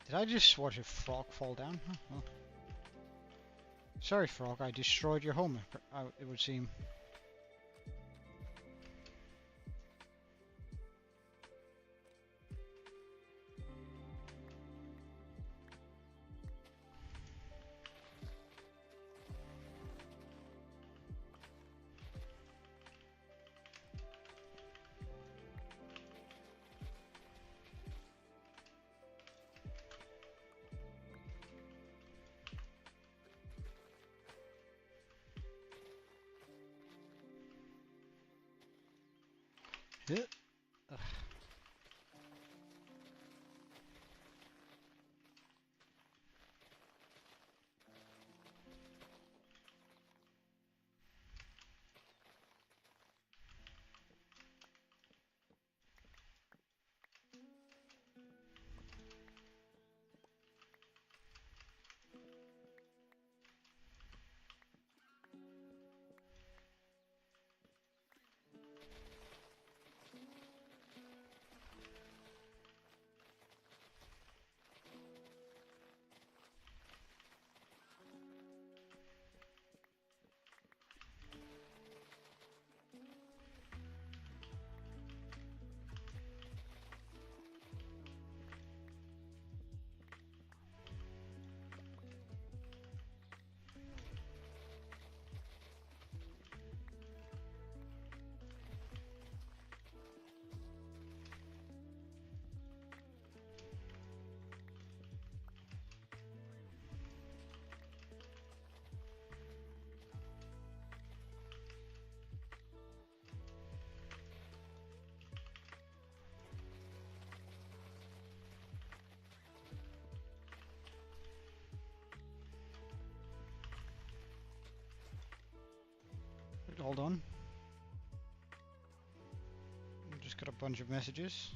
S1: Did I just watch a frog fall down? Huh, well. Sorry, frog, I destroyed your home, it would seem. Yeah. Ugh. Hold on. Just got a bunch of messages.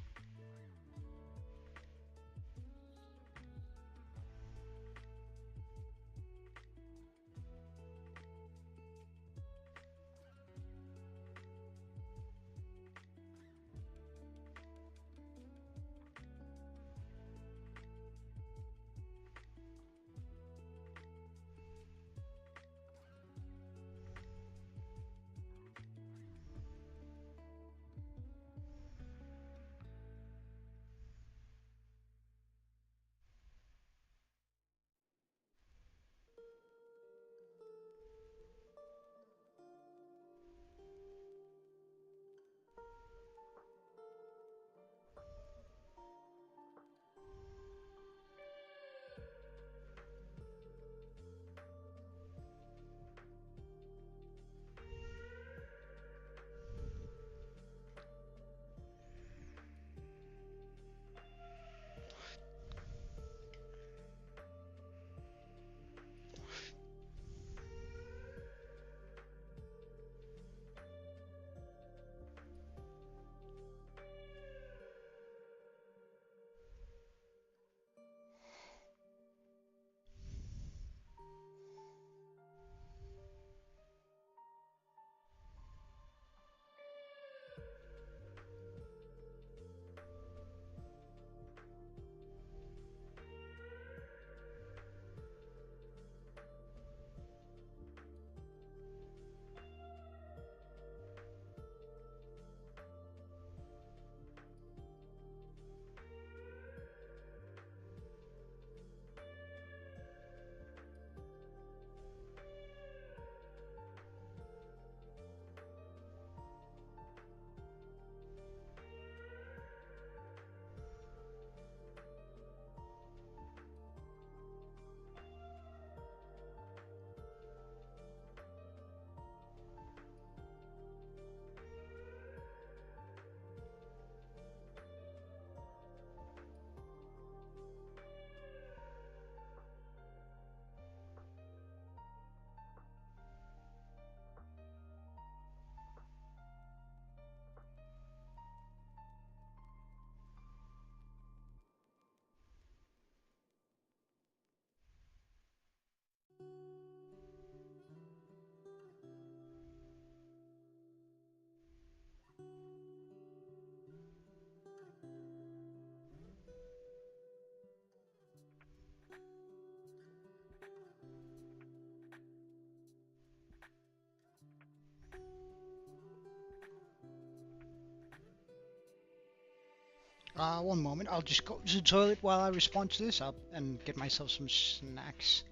S1: One moment. I'll just go to the toilet while I respond to this and get myself some snacks.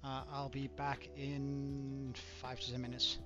S1: I'll be back in 5 to 10 minutes.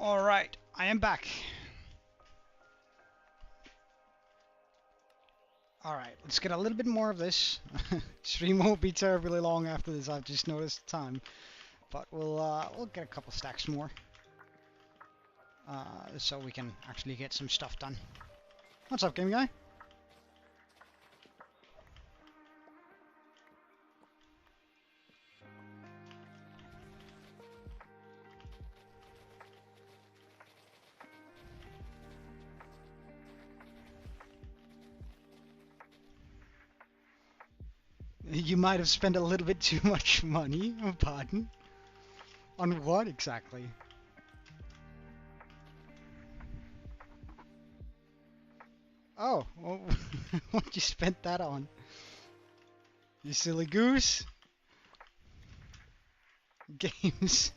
S1: Alright, I am back. Alright, let's get a little bit more of this. Stream won't be terribly long after this, I've just noticed the time. But we'll get a couple stacks more. So we can actually get some stuff done. What's up, game guy? You might have spent a little bit too much money. Pardon? On what exactly? Oh, well, what you spent that on? You silly goose? Games.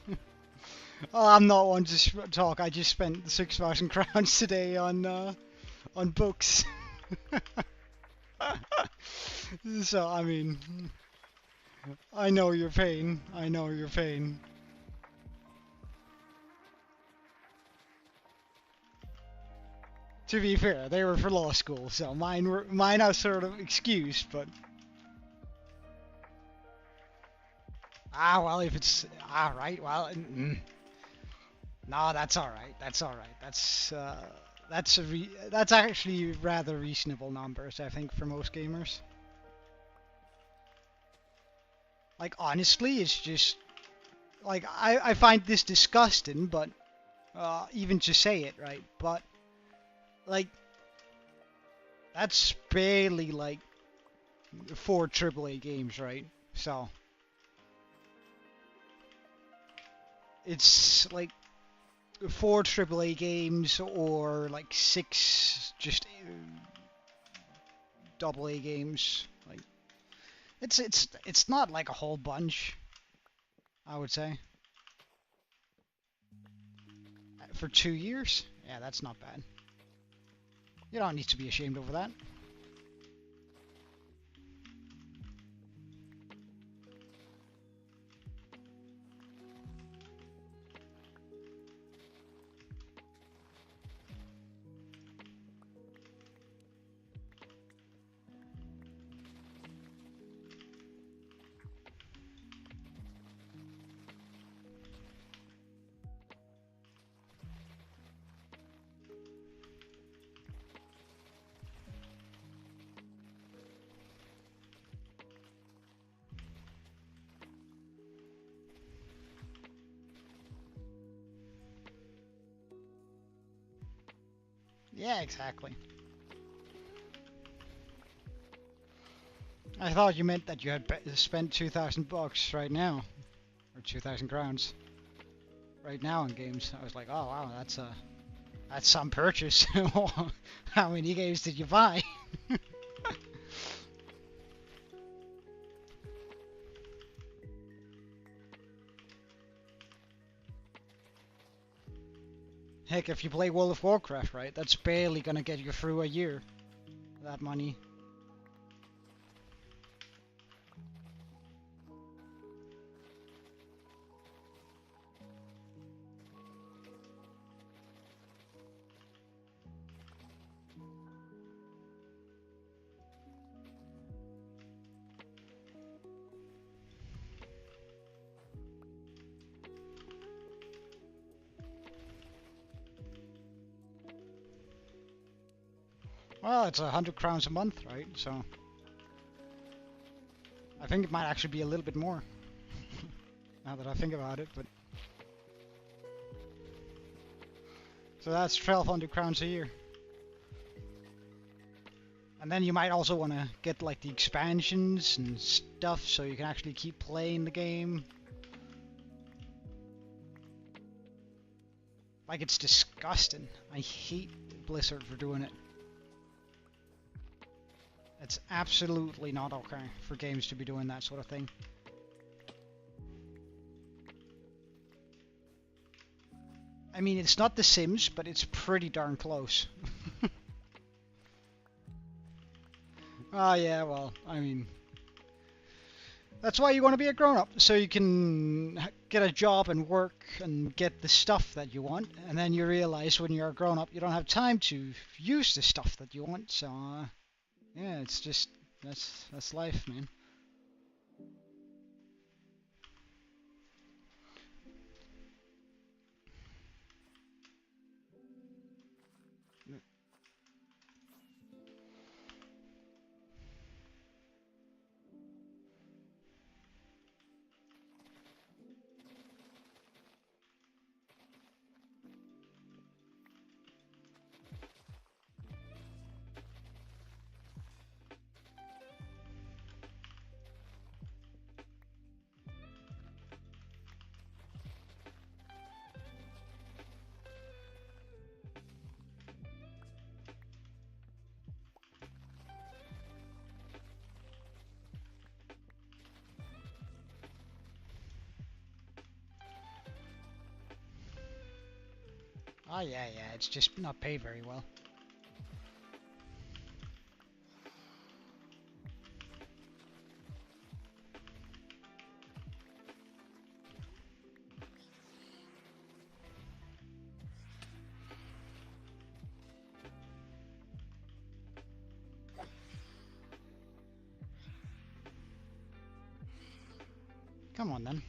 S1: Oh, I'm not one to talk. I just spent 6,000 crowns today on books. So, I mean, I know your pain. I know your pain. To be fair, they were for law school, so mine are sort of excused, but well, if it's right, well, no, that's all right. That's all right. That's actually rather reasonable numbers, I think, for most gamers. Like, honestly, it's just like I find this disgusting, but even to say it, right? But like, that's barely like 4 AAA games, right? So it's like 4 AAA games or like 6 just AA games. Like, it's not like a whole bunch, I would say. For 2 years? Yeah, that's not bad. You don't need to be ashamed over that. Yeah, exactly. I thought you meant that you had spent 2,000 bucks right now, or 2,000 crowns right now on games. I was like, oh wow, that's some purchase. How many games did you buy? Heck, if you play World of Warcraft, right, that's barely gonna get you through a year. That money. Well, it's 100 crowns a month, right? So I think it might actually be a little bit more. Now that I think about it, but so that's 1,200 crowns a year. And then you might also want to get like the expansions and stuff so you can actually keep playing the game. Like, it's disgusting. I hate Blizzard for doing it. It's absolutely not okay for games to be doing that sort of thing. I mean, it's not The Sims, but it's pretty darn close. Oh yeah, well, I mean, That's why you want to be a grown-up, so you can get a job and work and get the stuff that you want, and then you realize when you're a grown-up you don't have time to use the stuff that you want. So yeah, it's just that's life, man. Oh yeah, it's just not paid very well. Come on then.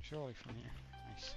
S1: Surely from here. Nice.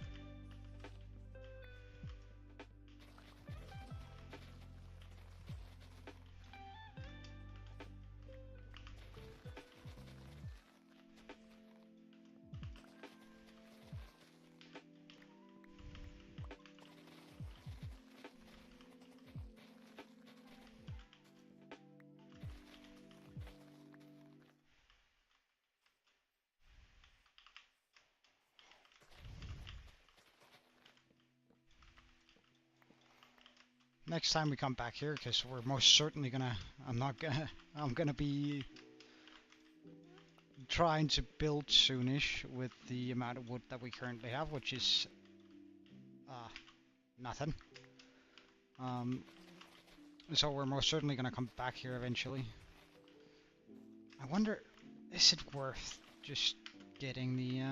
S1: Next time we come back here, because we're most certainly gonna, I'm gonna be trying to build soonish with the amount of wood that we currently have, which is nothing. So we're most certainly gonna come back here eventually. I wonder, is it worth just getting the,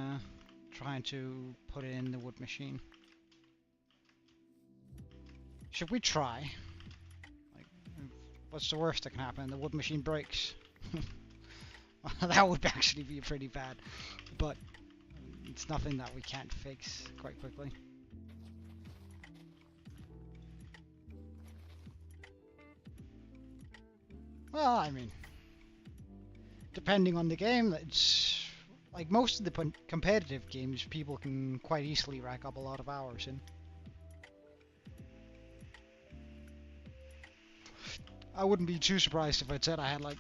S1: trying to put it in the wood machine? Should we try? Like, what's the worst that can happen? The wood machine breaks. That would actually be pretty bad, but it's nothing that we can't fix quite quickly. Well, I mean, depending on the game, it's like most of the competitive games, people can quite easily rack up a lot of hours in. I wouldn't be too surprised if I said I had like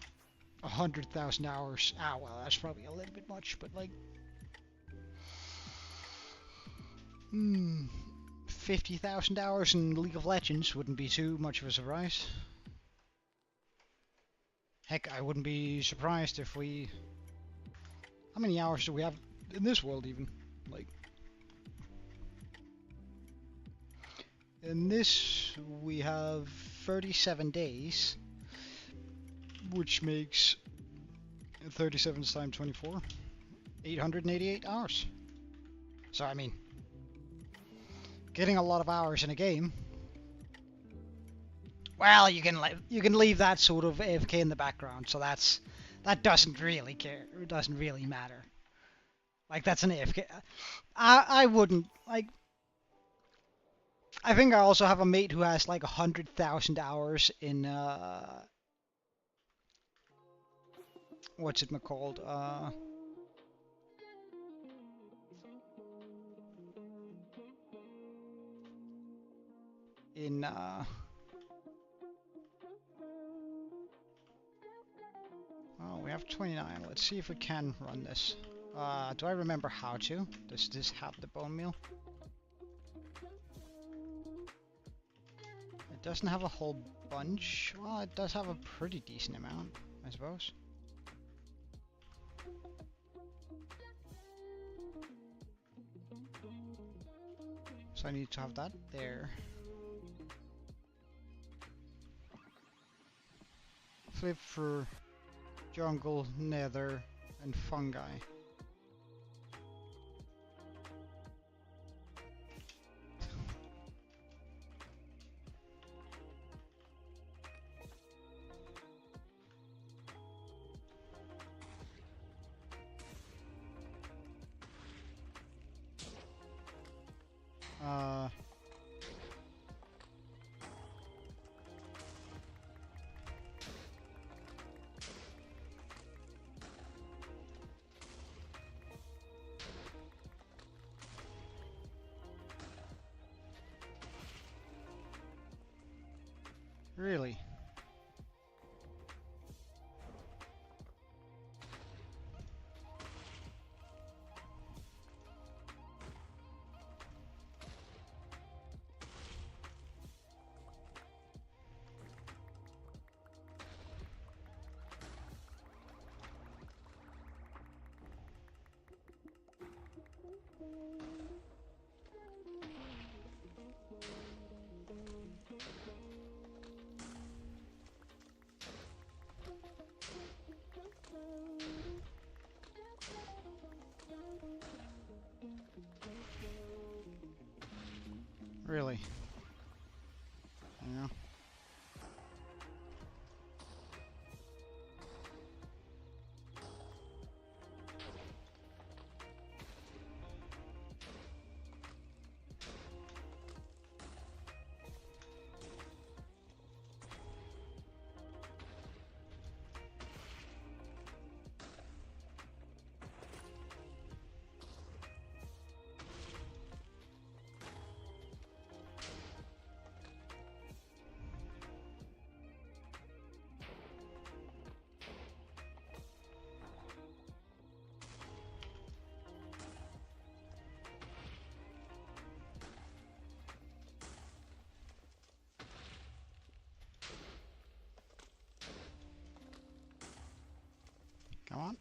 S1: 100,000 hours. Ah, well, that's probably a little bit much, but like 50,000 hours in League of Legends wouldn't be too much of a surprise. Heck, I wouldn't be surprised if we... How many hours do we have in this world even? Like... In this, we have 37 days, which makes 37 times 24, 888 hours. So, I mean, getting a lot of hours in a game. Well, you can leave that sort of AFK in the background, so that doesn't really care. It doesn't really matter. Like, that's an AFK. I wouldn't like. I think I also have a mate who has like 100,000 hours in what's it called? In oh, we have 29. Let's see if we can run this. Do I remember how to? Does this have the bone meal? It doesn't have a whole bunch. Well, it does have a pretty decent amount, I suppose. So I need to have that there. Flip for jungle, nether, and fungi. Really? Really? Yeah. Come on.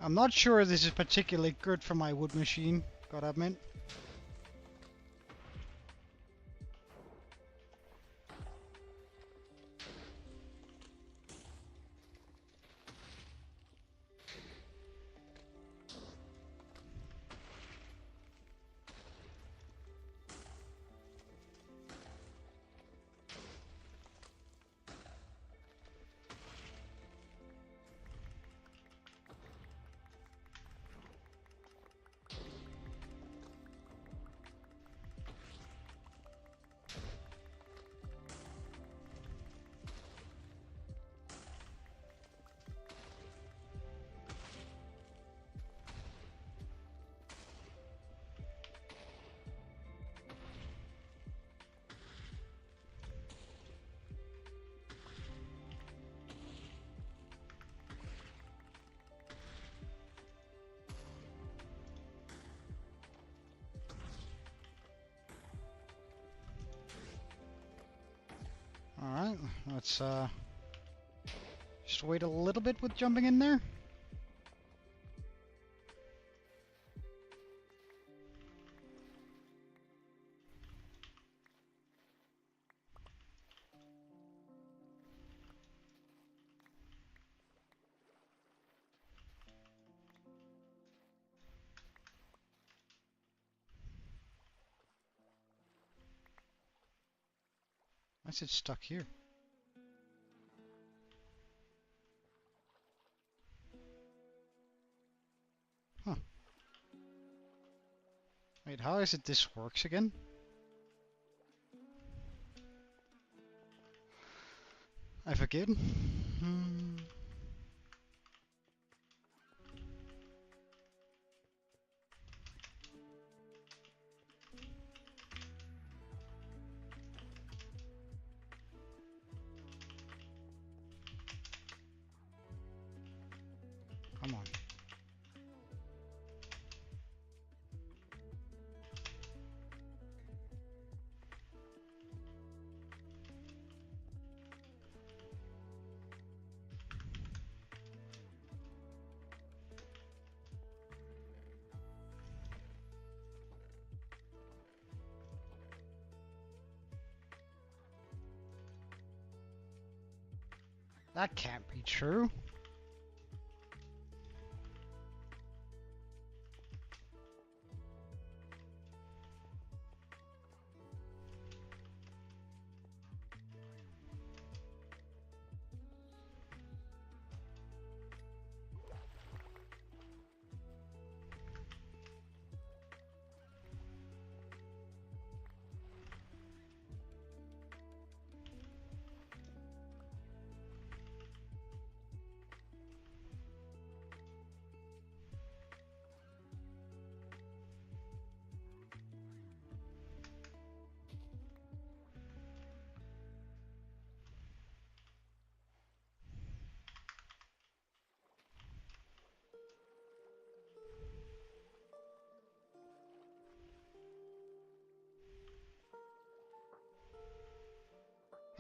S1: I'm not sure this is particularly good for my wood machine, gotta admit. Alright, let's just wait a little bit with jumping in there. Why is it stuck here? Huh. Wait, how is it this works again? I forget. Come on. That can't be true.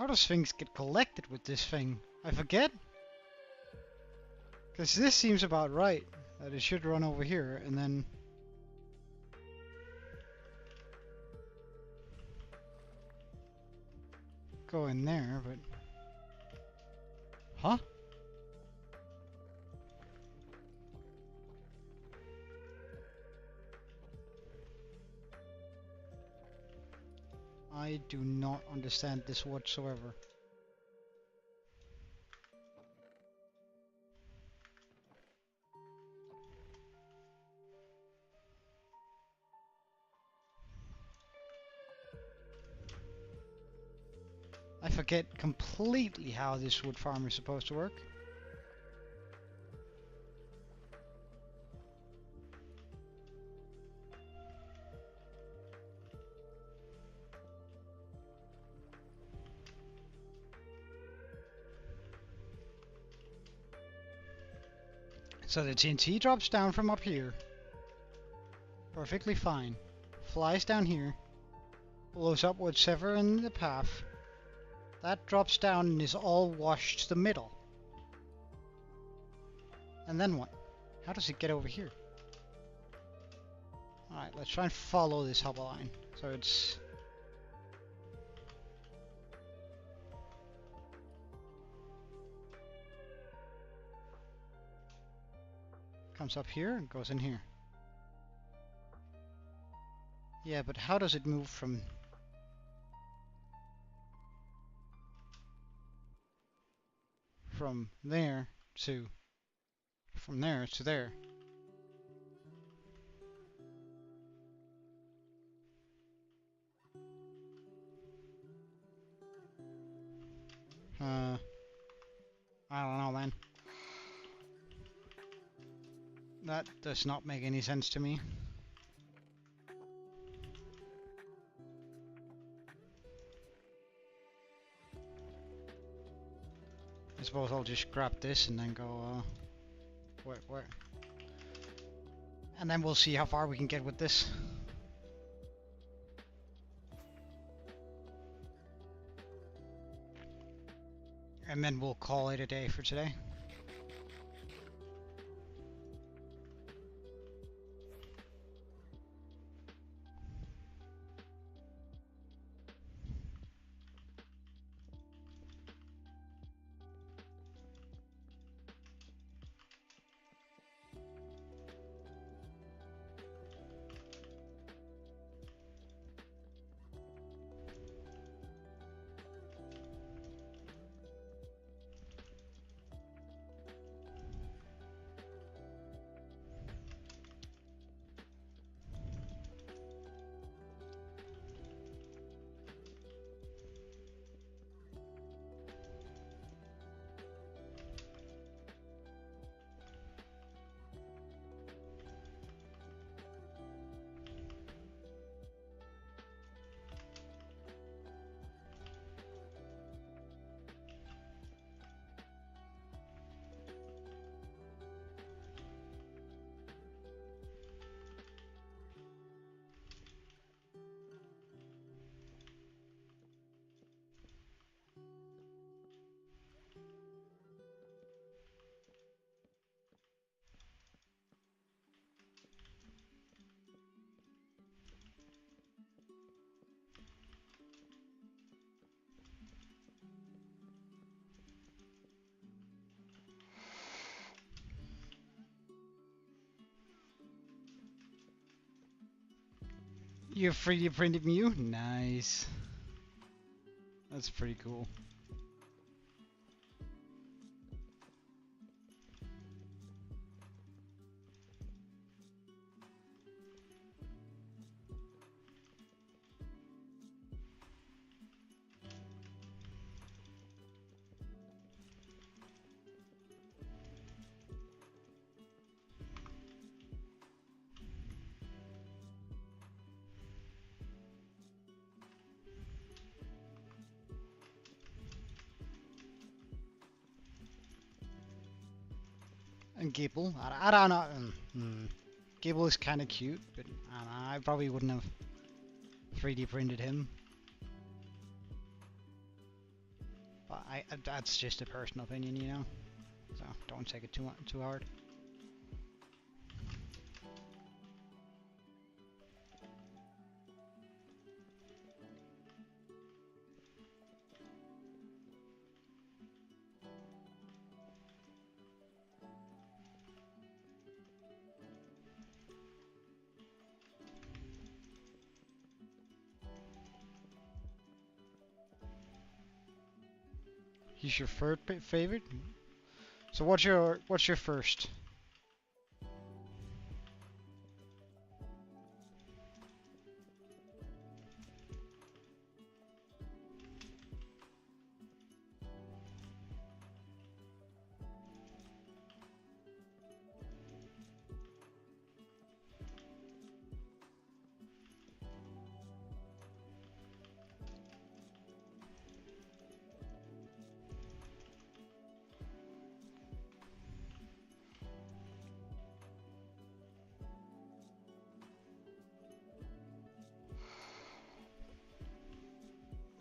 S1: How does things get collected with this thing? I forget. Because this seems about right. That it should run over here and then... go in there, but... Huh? I do not understand this whatsoever. I forget completely how this wood farm is supposed to work. So the TNT drops down from up here. Perfectly fine. Flies down here. Blows up whatever in the path. That drops down and is all washed to the middle. And then what? How does it get over here? Alright, let's try and follow this hubble line. So it's... comes up here and goes in here. Yeah, but how does it move from... from there to... from there to there? I don't know, man. That does not make any sense to me. I suppose I'll just grab this and then go, where? And then we'll see how far we can get with this. And then we'll call it a day for today. You 3D printed Mew? Nice. That's pretty cool. And Gable, I don't know. Gable is kind of cute, but I don't know, I probably wouldn't have 3D printed him. But that's just a personal opinion, you know. So don't take it too hard. He's your third favorite? So what's your first?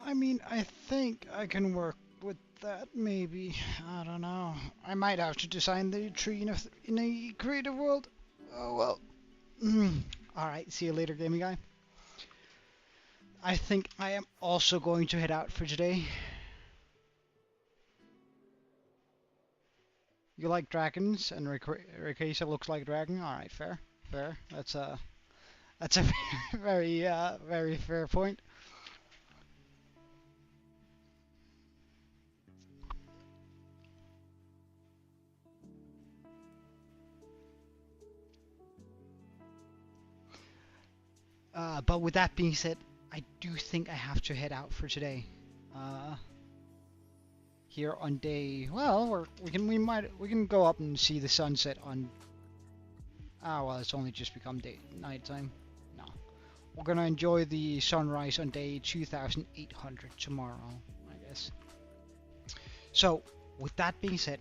S1: I mean, I think I can work with that, maybe. I don't know. I might have to design the tree in a creative world. Oh well. Alright, see you later, gaming guy. I think I am also going to head out for today. You like dragons, and Rikasa looks like a dragon? Alright, fair. Fair. That's a very fair point. But with that being said, I do think I have to head out for today. Here on day, well, we can go up and see the sunset on. Ah, well, it's only just become nighttime. No, we're gonna enjoy the sunrise on day 2800 tomorrow, I guess. So, with that being said,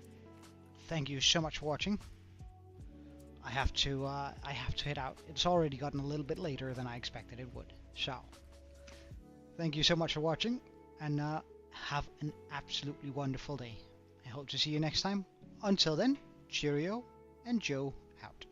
S1: thank you so much for watching. I have to head out. It's already gotten a little bit later than I expected it would. So, thank you so much for watching, and have an absolutely wonderful day. I hope to see you next time. Until then, cheerio, and Joe out.